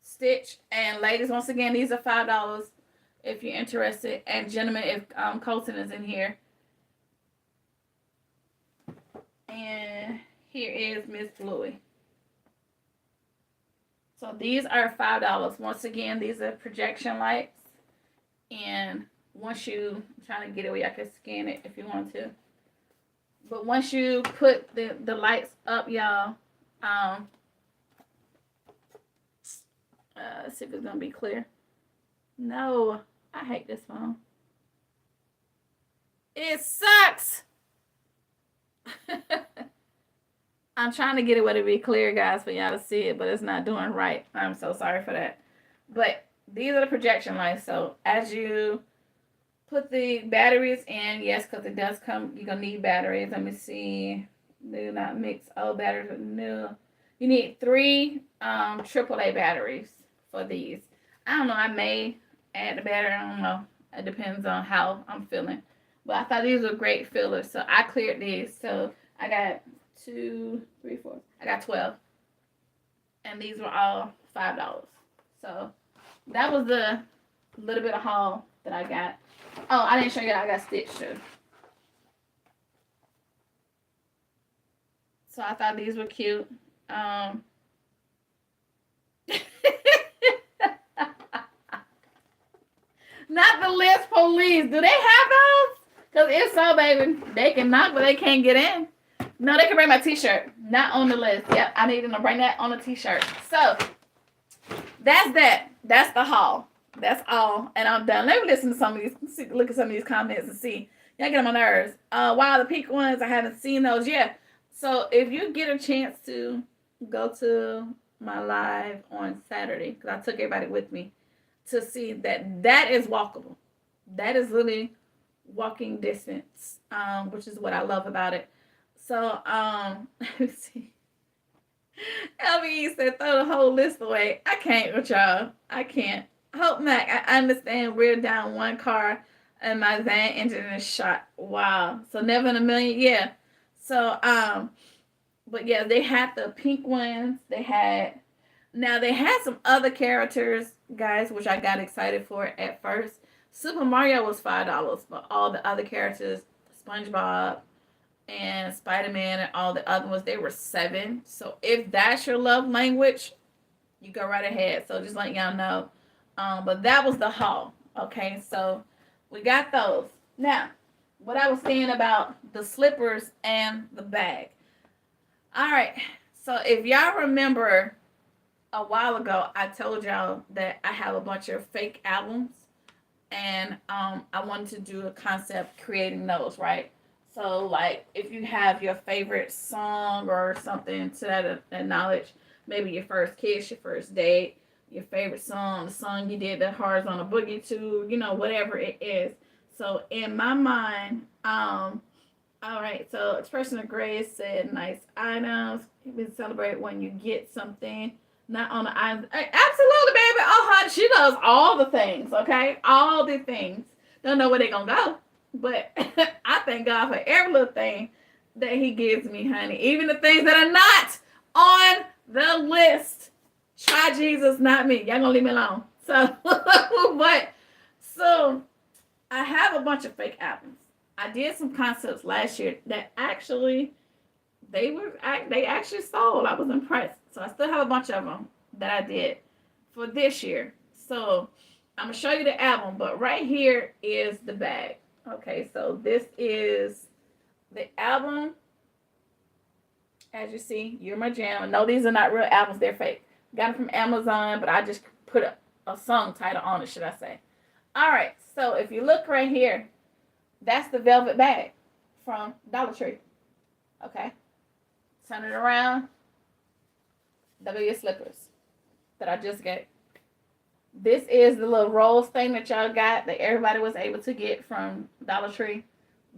Stitch, and ladies, once again, these are $5 if you're interested. And gentlemen, if Colton is in here. And here is Miss Bluey. So these are $5. Once again, these are projection lights. And once you, I'm trying to get it where y'all can scan it if you want to. But once you put the lights up, y'all, let's see if it's gonna be clear. No, I hate this phone. It sucks. I'm trying to get it where to be clear, guys, for y'all to see it, but it's not doing right. I'm so sorry for that. But these are the projection lights. So as you put the batteries in, yes, because it does come, you're gonna need batteries. Let me see. Do not mix old batteries with new. You need 3 AAA batteries for these. I don't know, I may add the battery, I don't know. It depends on how I'm feeling. But I thought these were great fillers, so I cleared these. So I got 2, 3, 4. I got 12. And these were all $5. So that was the little bit of haul that I got. Oh, I didn't show you that I got Stitch too. So I thought these were cute. Not the list police. Do they have those? Because if so, baby, they can knock, but they can't get in. No, they can bring my t-shirt. Not on the list. Yep, I need them to bring that on a t-shirt. So, that's that. That's the haul. That's all. And I'm done. Let me listen to some of these, look at some of these comments and see. Y'all get on my nerves. Wow, the pink ones, I haven't seen those yet. So, if you get a chance to go to my live on Saturday, because I took everybody with me, to see that is walkable. That is really walking distance, which is what I love about it. So, let me see. LBE said, throw the whole list away. I can't with y'all. I can't. Hope Mac, I understand we're down one car and my van engine is shot. Wow. So never in a million. Yeah. So, but yeah, they had the pink ones. They had some other characters, guys, which I got excited for at first. Super Mario was $5, but all the other characters, SpongeBob and Spider-Man and all the other ones, they were $7. So if that's your love language, you go right ahead. So just letting y'all know. But that was the haul. Okay, so we got those. Now, what I was saying about the slippers and the bag. All right, so if y'all remember, a while ago, I told y'all that I have a bunch of fake albums, and I wanted to do a concept creating those, right? So, like, if you have your favorite song or something to that knowledge, maybe your first kiss, your first date, your favorite song, the song you did the hearts on a boogie to, you know, whatever it is. So, in my mind, all right, so Expression of Grace said, nice items. You can celebrate when you get something. Not on the island. Absolutely, baby. Oh, honey, she does all the things, okay? All the things. Don't know where they're going to go. But I thank God for every little thing that he gives me, honey. Even the things that are not on the list. Try Jesus, not me. Y'all going to leave me alone. So, so I have a bunch of fake albums. I did some concepts last year that actually, they actually sold. I was impressed. So I still have a bunch of them that I did for this year. So I'm going to show you the album, but right here is the bag. Okay, so this is the album. As you see, You're My Jam. No, these are not real albums. They're fake. Got them from Amazon, but I just put a song title on it, should I say. All right, so if you look right here, that's the velvet bag from Dollar Tree. Okay. Turn it around. They'll be your slippers. that I just got. This is the little rose thing that y'all got that everybody was able to get from Dollar Tree.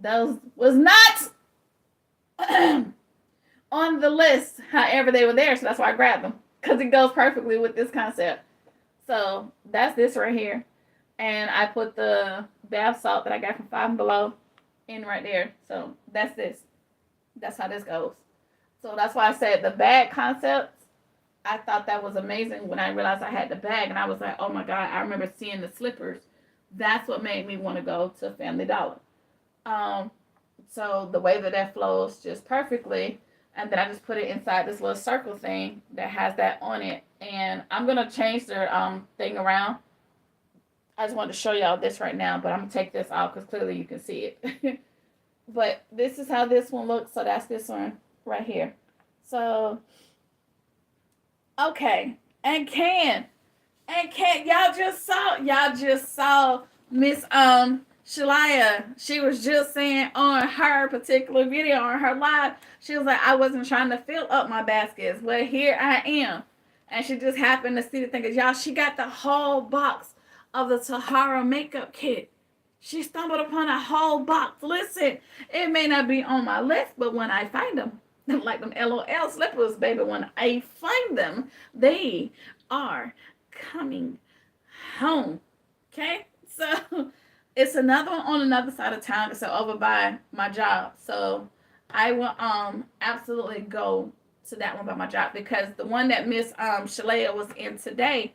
Those was not on the list. However, they were there, so that's why I grabbed them. Because it goes perfectly with this concept. So that's this right here. And I put the bath salt that I got from Five Below in right there. So that's this. That's how this goes. So that's why I said the bag concept. I thought that was amazing when I realized I had the bag. And I was like, oh my God, I remember seeing the slippers. That's what made me want to go to Family Dollar. So the way that flows just perfectly. And then I just put it inside this little circle thing that has that on it. And I'm going to change their thing around. I just wanted to show y'all this right now, but I'm going to take this out because clearly you can see it. But this is how this one looks. So that's this one right here. So, okay. And y'all just saw Miss Shalaya. She was just saying on her particular video, on her live, she was like, I wasn't trying to fill up my baskets. Well, here I am. And she just happened to see the thing. Y'all, she got the whole box of the Tahara makeup kit. She stumbled upon a whole box. Listen, it may not be on my list, but when I find them, like them LOL slippers, baby, when I find them, they are coming home. Okay? So it's another one on another side of town. It's over by my job. So I will absolutely go to that one by my job because the one that Miss Shalaya was in today,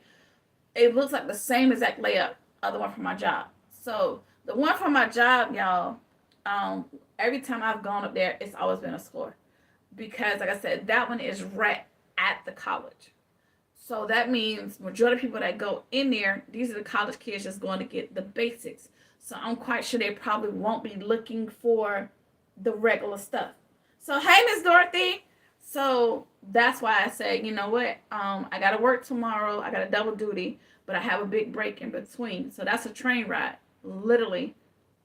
it looks like the same exact layout of the one from my job. So the one from my job, y'all, every time I've gone up there, it's always been a score. Because like I said, that one is right at the college. So that means majority of people that go in there, these are the college kids just going to get the basics. So I'm quite sure they probably won't be looking for the regular stuff. So hey, Miss Dorothy. So that's why I said, you know what? I got to work tomorrow. I got a double duty, but I have a big break in between. So that's a train ride. Literally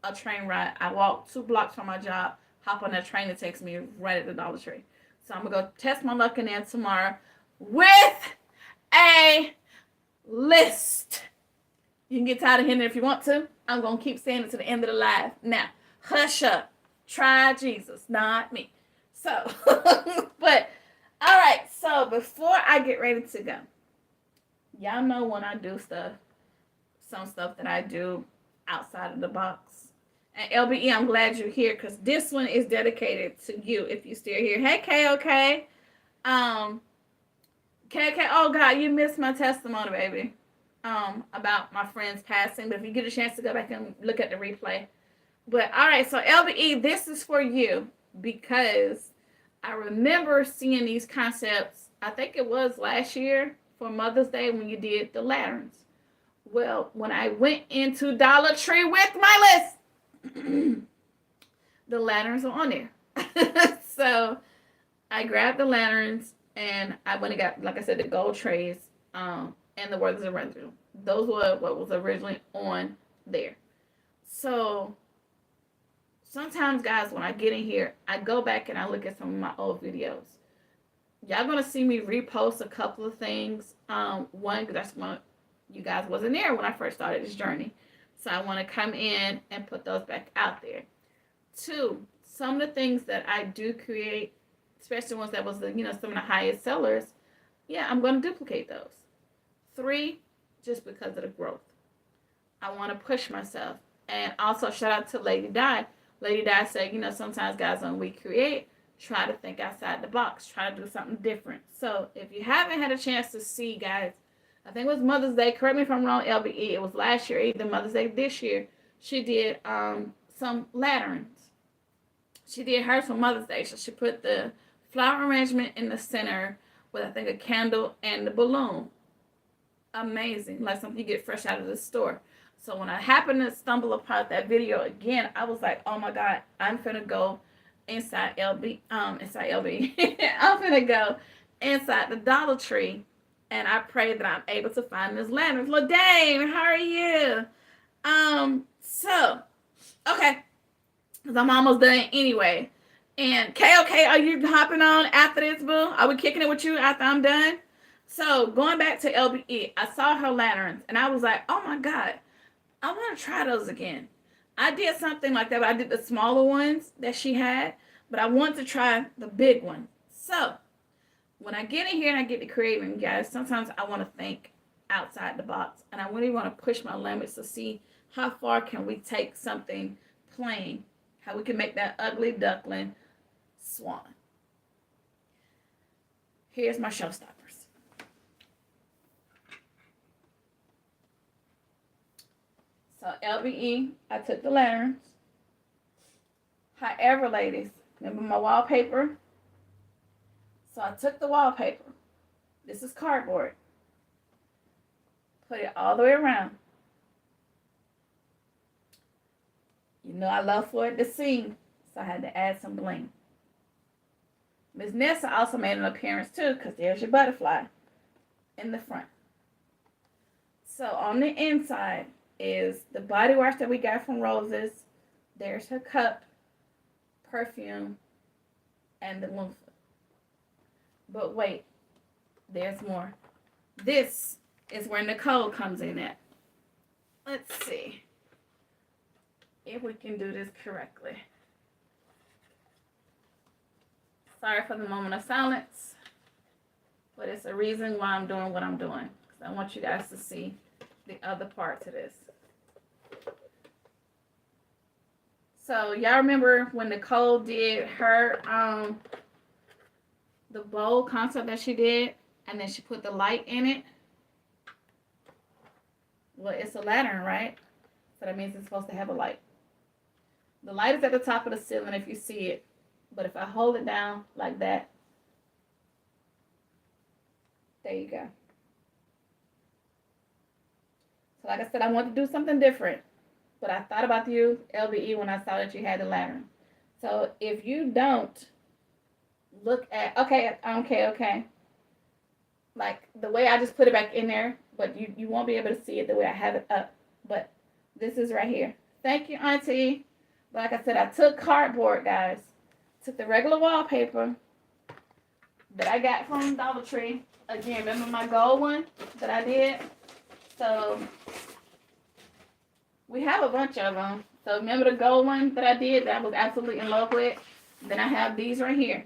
a train ride. I walk 2 blocks from my job, hop on that train that takes me right at the Dollar Tree. So I'm going to go test my luck in there tomorrow with a list. You can get tired of hearing it if you want to. I'm going to keep saying it to the end of the live. Now, hush up. Try Jesus, not me. So, but, all right. So, before I get ready to go, y'all know when I do stuff, some stuff that I do outside of the box. And LBE, I'm glad you're here because this one is dedicated to you if you're still here. Hey, KOK. KK, oh God, you missed my testimony, baby, about my friend's passing. But if you get a chance to go back and look at the replay. But all right, so LBE, this is for you because I remember seeing these concepts. I think it was last year for Mother's Day when you did the lanterns. Well, when I went into Dollar Tree with my list, the lanterns are on there. So I grabbed the lanterns. And I went and got, like I said, the gold trays and the Words of Rental. Those were what was originally on there. So sometimes, guys, when I get in here, I go back and I look at some of my old videos. Y'all going to see me repost a couple of things. One, because that's when you guys wasn't there when I first started this journey. So I want to come in and put those back out there. 2, some of the things that I do create, especially ones that was the, some of the highest sellers, yeah, I'm going to duplicate those. 3, just because of the growth. I want to push myself. And also shout out to Lady Di. Lady Di said, sometimes guys, when we create, try to think outside the box. Try to do something different. So if you haven't had a chance to see, guys, I think it was Mother's Day. Correct me if I'm wrong, LBE. It was last year, either Mother's Day this year. She did some lanterns. She did hers for Mother's Day. So she put the flower arrangement in the center with, I think, a candle and the balloon. Amazing. Like something you get fresh out of the store. So when I happened to stumble upon that video again, I was like, oh my God, I'm finna go inside LB. I'm finna go inside the Dollar Tree. And I pray that I'm able to find this lantern. LaDame, how are you? So, okay. Because I'm almost done anyway. And KOK, are you hopping on after this, boo? Are we kicking it with you after I'm done? So going back to LBE, I saw her lanterns and I was like, oh my God, I want to try those again. I did something like that, but I did the smaller ones that she had, but I want to try the big one. So when I get in here and I get to creating, guys, sometimes I want to think outside the box, and I really want to push my limits to see how far can we take something plain, how we can make that ugly duckling swan. Here's my showstoppers. So LBE, I took the lanterns. However, ladies, remember my wallpaper? So I took the wallpaper. This is cardboard. Put it all the way around. You know I love for it to sing, so I had to add some bling. Miss Nessa also made an appearance too, because there's your butterfly in the front. So on the inside is the body wash that we got from Roses. There's her cup, perfume, and the loofah. But wait, there's more. This is where Nicole comes in at. Let's see if we can do this correctly. Sorry for the moment of silence, but it's a reason why I'm doing what I'm doing, because I want you guys to see the other part to this. So y'all remember when Nicole did her the bowl concept that she did, and then she put the light in it? Well, it's a lantern, right? So that means it's supposed to have a light. The light is at the top of the ceiling if you see it. But if I hold it down like that, there you go. So like I said, I want to do something different. But I thought about you, LBE, when I saw that you had the lantern. So if you don't look at, okay. Like the way I just put it back in there, but you won't be able to see it the way I have it up. But this is right here. Thank you, Auntie. Like I said, I took cardboard, guys. Took the regular wallpaper that I got from Dollar Tree. Again, remember my gold one that I did? So we have a bunch of them. So remember the gold one that I did that I was absolutely in love with? Then I have these right here.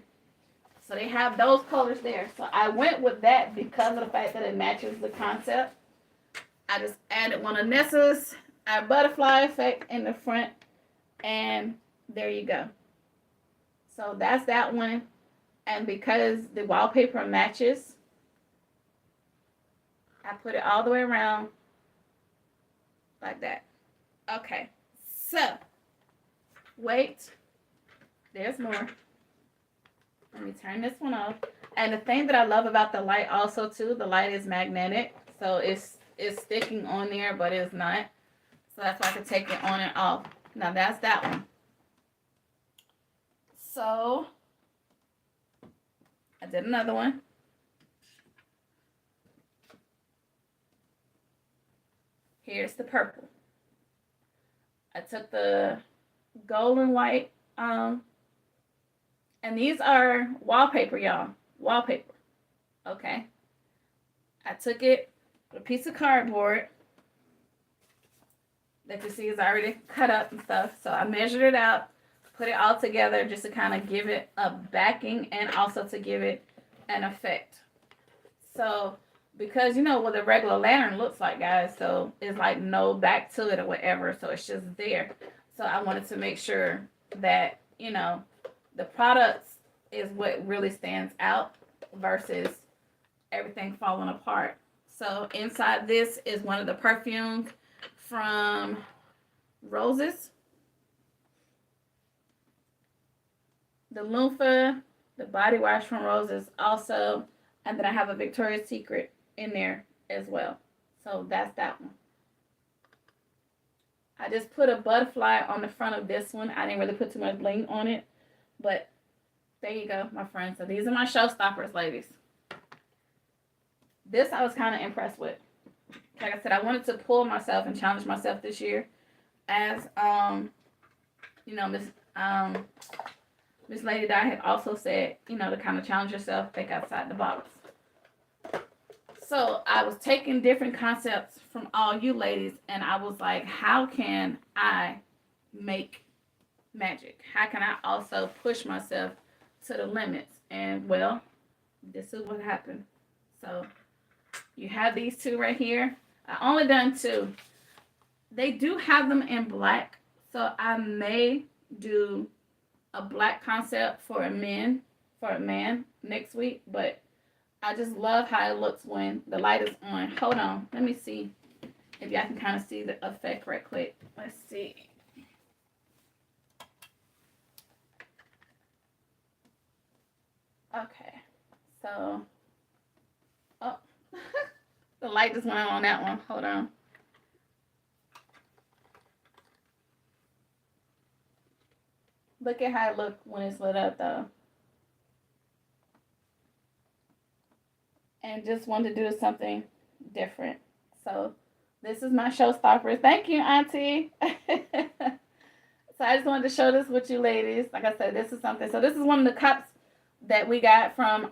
So they have those colors there. So I went with that because of the fact that it matches the concept. I just added one of Nessa's, our butterfly effect in the front. And there you go. So that's that one. And because the wallpaper matches, I put it all the way around like that. Okay. So, wait. There's more. Let me turn this one off. And the thing that I love about the light also too, the light is magnetic. So it's sticking on there, but it's not. So that's why I can take it on and off. Now that's that one. So I did another one. Here's the purple. I took the gold and white, and these are wallpaper, y'all. Wallpaper. Okay. I took it with a piece of cardboard that you see is already cut up and stuff. So I measured it out, put it all together just to kind of give it a backing and also to give it an effect. So because you know what a regular lantern looks like, guys, so it's like no back to it or whatever, so it's just there. So I wanted to make sure that, you know, the products is what really stands out versus everything falling apart. So inside this is one of the perfumes from Roses. The loofah, the body wash from Roses also, and then I have a Victoria's Secret in there as well. So that's that one. I just put a butterfly on the front of this one. I didn't really put too much bling on it, but there you go, my friends. So these are my showstoppers, ladies. This I was kind of impressed with. Like I said, I wanted to pull myself and challenge myself this year, as you know, Miss Lady Di had also said, you know, to kind of challenge yourself, think outside the box. So I was taking different concepts from all you ladies, and I was like, how can I make magic? How can I also push myself to the limits? And well, this is what happened. So you have these two right here. I only done two. They do have them in black, so I may do a black concept for a man next week, but I just love how it looks when the light is on. Hold on, let me see if y'all can kind of see the effect right quick. Let's see. Okay, so, oh, the light just went on that one. Hold on. Look at how it looks when it's lit up, though. And just wanted to do something different. So this is my Showstoppers. Thank you, Auntie. So I just wanted to show this with you ladies. Like I said, this is something. So this is one of the cups that we got from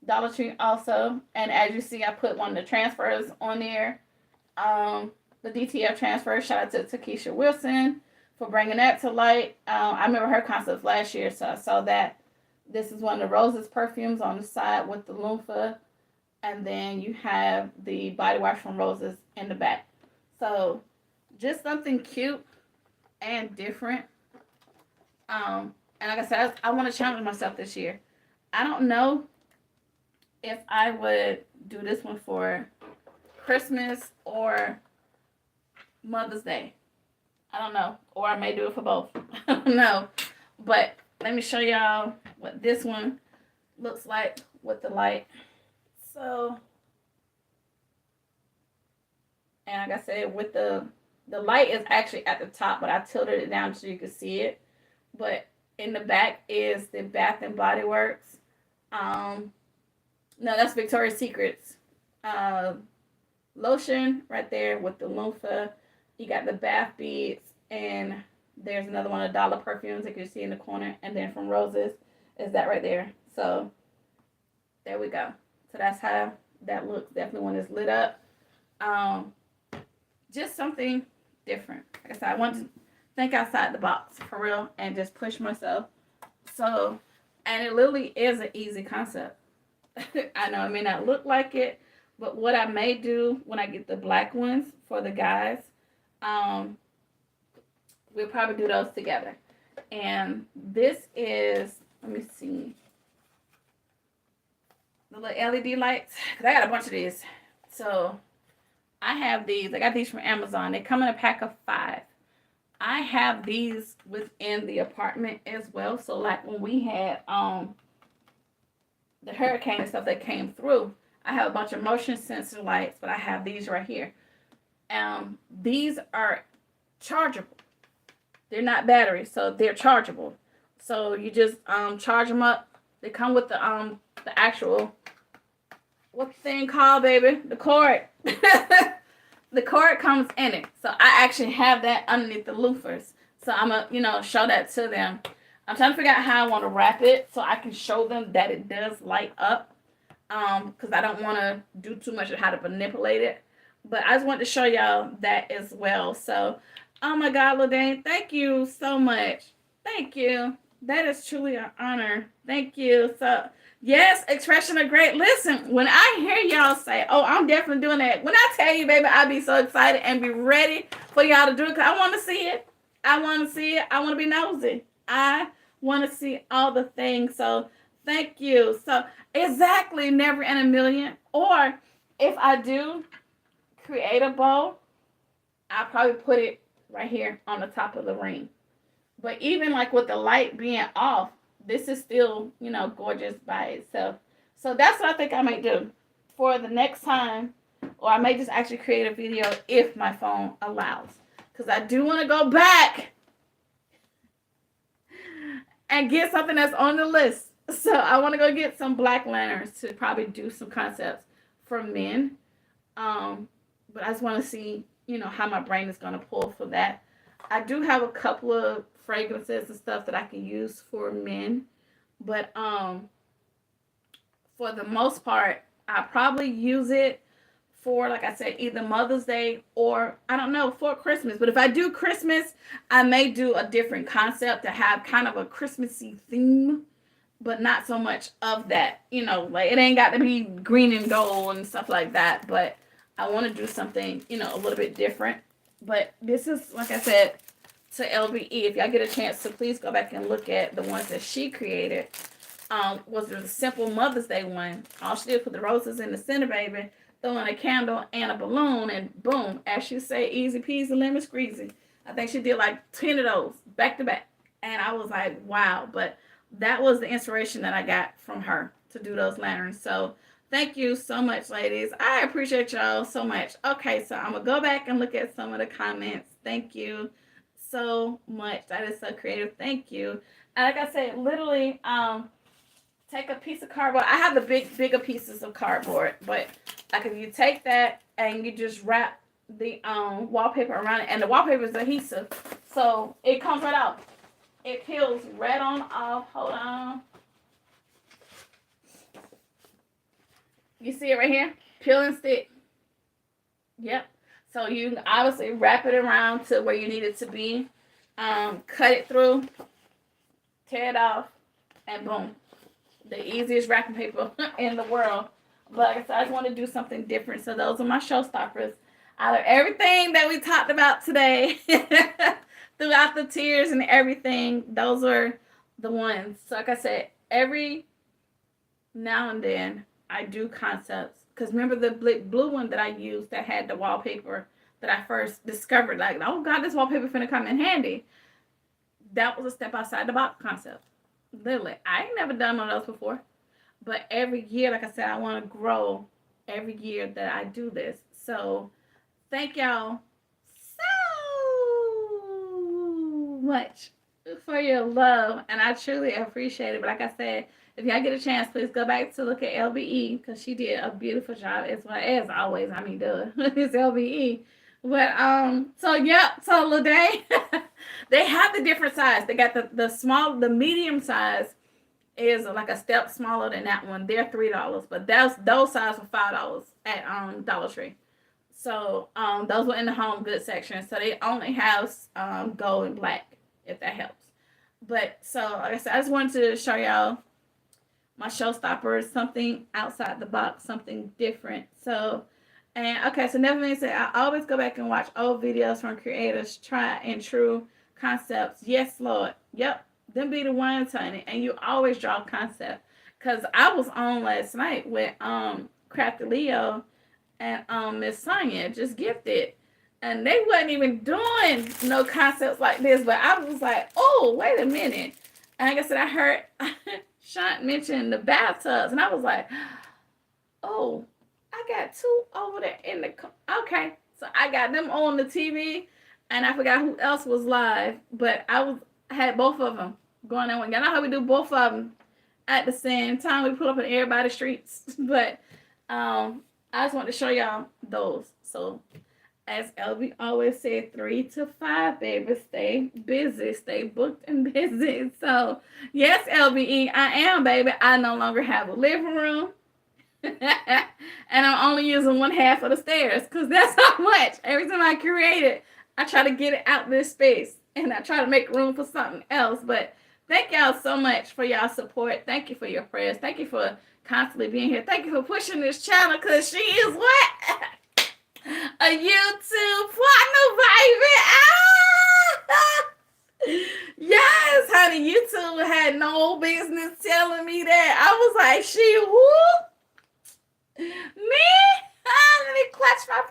Dollar Tree also. And as you see, I put one of the transfers on there. The DTF transfer. Shout out to Takesha Wilson for bringing that to light. I remember her concepts last year, so I saw that. This is one of the Roses perfumes on the side with the loofah. And then you have the body wash from Roses in the back. So just something cute and different. And like I said, I want to challenge myself this year. I don't know if I would do this one for Christmas or Mother's Day. I don't know. Or I may do it for both. I don't know. But let me show y'all what this one looks like with the light. So, and like I said, with the light is actually at the top, but I tilted it down so you can see it. But in the back is the Bath and Body Works. No, that's Victoria's Secret's lotion right there with the loofah. You got the bath beads, and there's another one of Dollar perfumes that you see in the corner, and then from Roses is that right there. So there we go. So that's how that looks definitely when it's lit up. Just something different. Like I said, I want to think outside the box for real and just push myself. So, and it literally is an easy concept. I know it may not look like it, but what I may do when I get the black ones for the guys, we'll probably do those together. And this is, let me see, the little LED lights, because I got a bunch of these. So I have these. I got these from Amazon. They come in a pack of 5. I have these within the apartment as well. So like when we had the hurricane and stuff that came through, I have a bunch of motion sensor lights, but I have these right here. These are chargeable. They're not batteries, so they're chargeable. So you just charge them up. They come with the actual, what's the thing called, baby? The cord. The cord comes in it. So I actually have that underneath the loofahs. So I'm gonna, show that to them. I'm trying to figure out how I want to wrap it so I can show them that it does light up. Because I don't want to do too much of how to manipulate it. But I just want to show y'all that as well. So, oh my God, Ladaine, thank you so much. Thank you. That is truly an honor. Thank you. So, yes, expression of great. Listen, when I hear y'all say, oh, I'm definitely doing that. When I tell you, baby, I'll be so excited and be ready for y'all to do it. Because I want to see it. I want to see it. I want to be nosy. I want to see all the things. So, thank you. So, exactly, never in a million. Or if I do create a bow, I'll probably put it right here on the top of the ring. But even like with the light being off, this is still, gorgeous by itself. So that's what I think I might do for the next time. Or I may just actually create a video if my phone allows. Because I do want to go back and get something that's on the list. So I want to go get some black lanterns to probably do some concepts for men. But I just want to see, how my brain is going to pull for that. I do have a couple of fragrances and stuff that I can use for men. But for the most part, I probably use it for, like I said, either Mother's Day or, I don't know, for Christmas. But if I do Christmas, I may do a different concept to have kind of a Christmassy theme, but not so much of that. You know, like it ain't got to be green and gold and stuff like that. But I want to do something, you know, a little bit different. But this is, like I said, to LBE. If y'all get a chance to please go back and look at the ones that she created. Was the simple Mother's Day one. All she did was put the roses in the center, baby, throw in a candle and a balloon, and boom, as she say, easy peasy, lemon squeezy. I think she did like 10 of those back to back. And I was like, wow. But that was the inspiration that I got from her to do those lanterns. So thank you so much, ladies. I appreciate y'all so much. Okay, so I'm going to go back and look at some of the comments. Thank you so much. That is so creative. Thank you. And like I said, literally, take a piece of cardboard. I have the bigger pieces of cardboard, but like if you take that and you just wrap the wallpaper around it, and the wallpaper is adhesive, so it comes right out. It peels right on off. Hold on. You see it right here? Peel and stick. Yep. So you can obviously wrap it around to where you need it to be. Cut it through. Tear it off. And boom. The easiest wrapping paper in the world. But like I said, I just want to do something different. So those are my showstoppers. Out of everything that we talked about today, throughout the tears and everything, those are the ones. So like I said, every now and then I do concepts. Because remember the blue one that I used that had the wallpaper that I first discovered, like, oh God, this wallpaper finna come in handy. That was a step outside the box concept. Literally, I ain't never done one of those before. But every year, like I said, I want to grow every year that I do this. So thank y'all so much for your love. And I truly appreciate it. But like I said, if y'all get a chance, please go back to look at LBE, because she did a beautiful job as well, as always. I mean, duh, it's LBE. But so yeah, so Ladae, they have the different size. They got the small, the medium size is like a step smaller than that one. They're $3, but those size were $5 at Dollar Tree. So those were in the home goods section. So they only have gold and black, if that helps. But so like I said, I just wanted to show y'all my showstoppers, something outside the box, something different. So, and okay, so never mind, I always go back and watch old videos from creators, try and true concepts. Yes, Lord. Yep, them be the ones, honey. And you always draw concept. Cause I was on last night with Crafty Leo and Miss Sonia, just gifted. And they wasn't even doing no concepts like this, but I was like, oh, wait a minute. And like I said, I heard Sean mentioned the bathtubs, and I was like, oh, I got two over there in the, okay. So I got them on the TV, and I forgot who else was live, but I had both of them going on. Y'all know how we do both of them at the same time. We pull up in everybody's streets, but I just want to show y'all those. So as LB always said, 3 to 5, baby. Stay busy. Stay booked and busy. So, yes, LBE, I am, baby. I no longer have a living room. And I'm only using one half of the stairs, because that's how much. Every time I create it, I try to get it out this space. And I try to make room for something else. But thank y'all so much for y'all support. Thank you for your prayers. Thank you for constantly being here. Thank you for pushing this channel, because she is what? A YouTube partner, baby. Ah! Yes, honey. YouTube had no business telling me that. I was like, she who? Me? Let me clutch my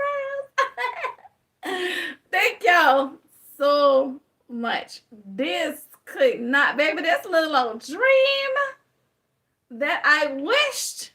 pearls. Thank y'all so much. This could not, baby, this little old dream that I wished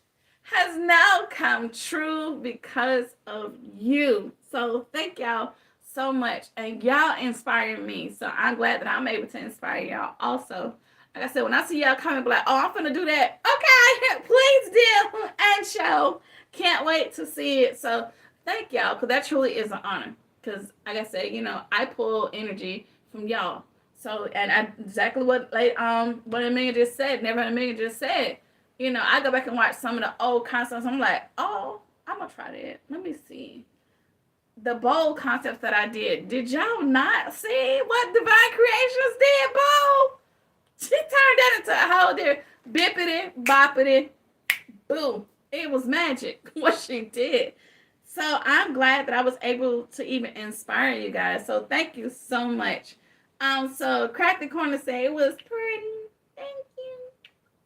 has now come true because of you. So thank y'all so much. And y'all inspire me. So I'm glad that I'm able to inspire y'all also. Like I said, when I see y'all coming, be like, oh, I'm finna do that. Okay, please do and show. Can't wait to see it. So thank y'all, because that truly is an honor. Because like I said, you know, I pull energy from y'all. So, and exactly what Amelia just said, Never Amelia just said, You know, I go back and watch some of the old concepts. I'm like, oh, I'm gonna try that. Let me see. The bold concepts that I did. Did y'all not see what Divine Creations did, Bo? She turned that into a whole different bippity, boppity, boom. It was magic what she did. So I'm glad that I was able to even inspire you guys. So thank you so much. So Crack the Corner say it was pretty. Thank you.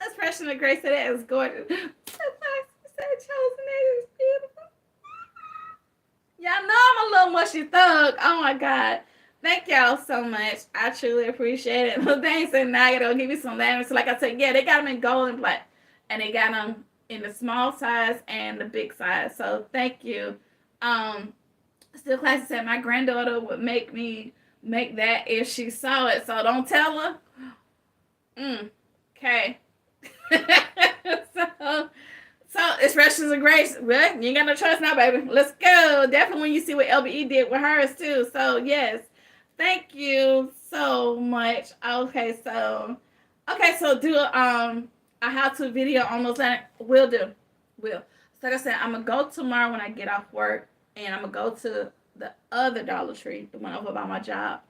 Expression of Grace said that is gorgeous. So said Chosen, that is beautiful. Y'all know I'm a little mushy thug. Oh my God. Thank y'all so much. I truly appreciate it. They said now I gotta give you some lanterns. So like I said, yeah, they got them in gold and black. And they got them in the small size and the big size. So thank you. Still Classy said my granddaughter would make me make that if she saw it. So don't tell her. Okay. So expressions of grace. Well, you ain't got no choice now, baby. Let's go. Definitely when you see what LBE did with hers too. So yes. Thank you so much. Okay, so do a how-to video on those. Will do. Will. So like I said, I'm gonna go tomorrow when I get off work, and I'm gonna go to the other Dollar Tree, the one over by my job,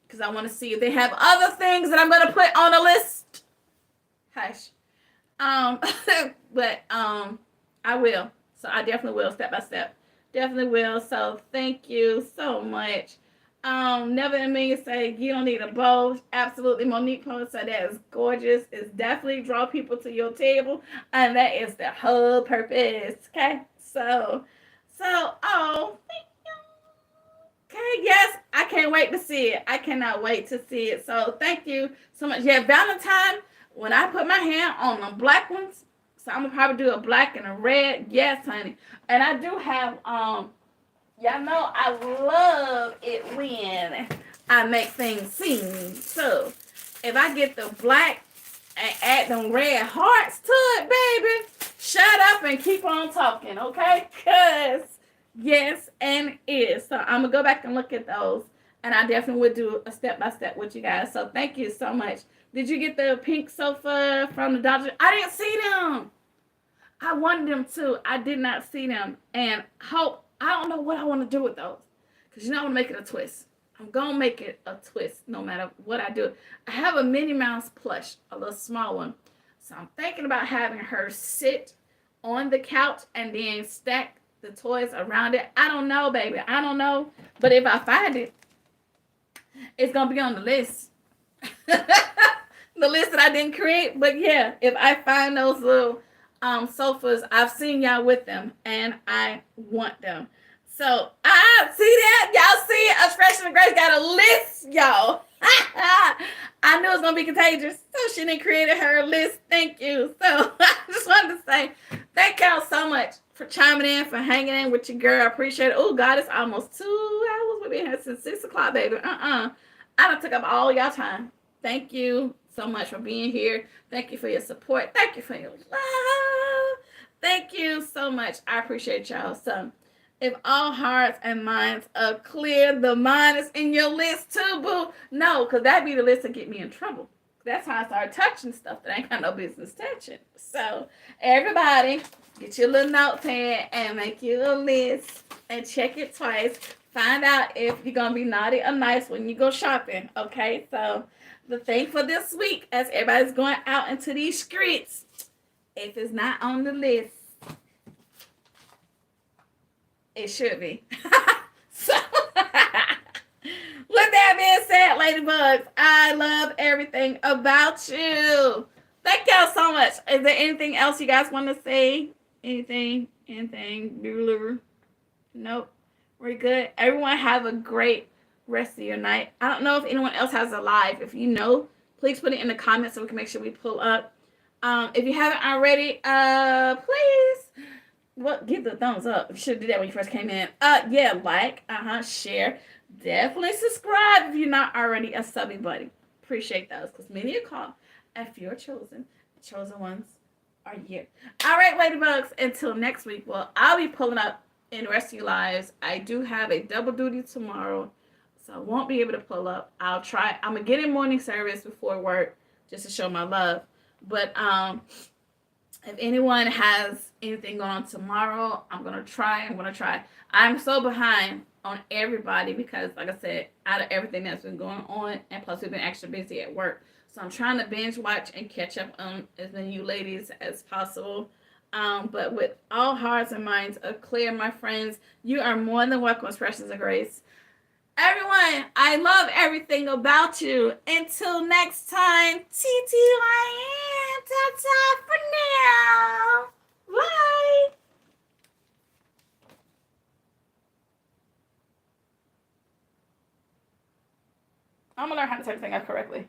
because I want to see if they have other things that I'm gonna put on the list. Hush. But I will. So I definitely will, step by step. Definitely will. So thank you so much. Never in me say you don't need a bow. Absolutely, Monique Post said that is gorgeous. It's definitely draw people to your table, and that is the whole purpose. Okay, so oh, thank you. Okay, yes, I can't wait to see it. I cannot wait to see it. So thank you so much. Yeah, Valentine. When I put my hand on the black ones, so I'm gonna probably do a black and a red. Yes, honey. And I do have y'all know I love it when I make things sing. So if I get the black and add them red hearts to it, baby, shut up and keep on talking, okay? Cause yes, and is. So I'm gonna go back and look at those, and I definitely would do a step by step with you guys. So thank you so much. Did you get the pink sofa from the doctor? I didn't see them. I wanted them too. I did not see them. And I don't know what I want to do with those. Because I want to make it a twist. I'm going to make it a twist no matter what I do. I have a Minnie Mouse plush, a little small one. So I'm thinking about having her sit on the couch and then stack the toys around it. I don't know, baby. I don't know. But if I find it, it's going to be on the list. The list that I didn't create. But yeah, if I find those little sofas, I've seen y'all with them and I want them. So see that? Y'all see it? Expression of Grace got a list, y'all. I knew it was gonna be contagious, so she didn't create her list. Thank you. So I just wanted to say thank y'all so much for chiming in, for hanging in with your girl. I appreciate it. Oh God, it's almost 2 hours. We've been here since 6 o'clock, baby. I done took up all y'all time. Thank you so much for being here. Thank you for your support. Thank you for your love. Thank you so much. I appreciate y'all. So if all hearts and minds are clear, the mind is in your list too, boo. No, because that'd be the list that get me in trouble. That's how I start touching stuff that I ain't got no business touching. So everybody, get your little notepad and make you a list and check it twice. Find out if you're going to be naughty or nice when you go shopping. Okay, so the thing for this week, as everybody's going out into these streets, if it's not on the list, it should be. So, with that being said, Ladybugs, I love everything about you. Thank y'all so much. Is there anything else you guys want to say? Anything? Nope. We're good. Everyone have a great rest of your night. I don't know if anyone else has a live. If you know, please put it in the comments so we can make sure we pull up. If you haven't already, please, give the thumbs up. You should do that when you first came in. Yeah, like, share. Definitely subscribe if you're not already a subby buddy. Appreciate those, because many are called and few are chosen. The chosen ones are you. All right, Ladybugs, until next week. Well, I'll be pulling up in the rest of your lives. I do have a double duty tomorrow, so I won't be able to pull up. I'll try. I'm going to get in morning service before work just to show my love. But If anyone has anything going on tomorrow, I'm going to try. I'm so behind on everybody because, like I said, out of everything that's been going on, and plus we've been extra busy at work. So I'm trying to binge watch and catch up on as many you ladies as possible. But with all hearts and minds are clear, my friends, you are more than welcome, expressions of grace. Everyone, I love everything about you. Until next time, TTYN. Ta-ta for now. Bye. I'm going to learn how to say everything out correctly.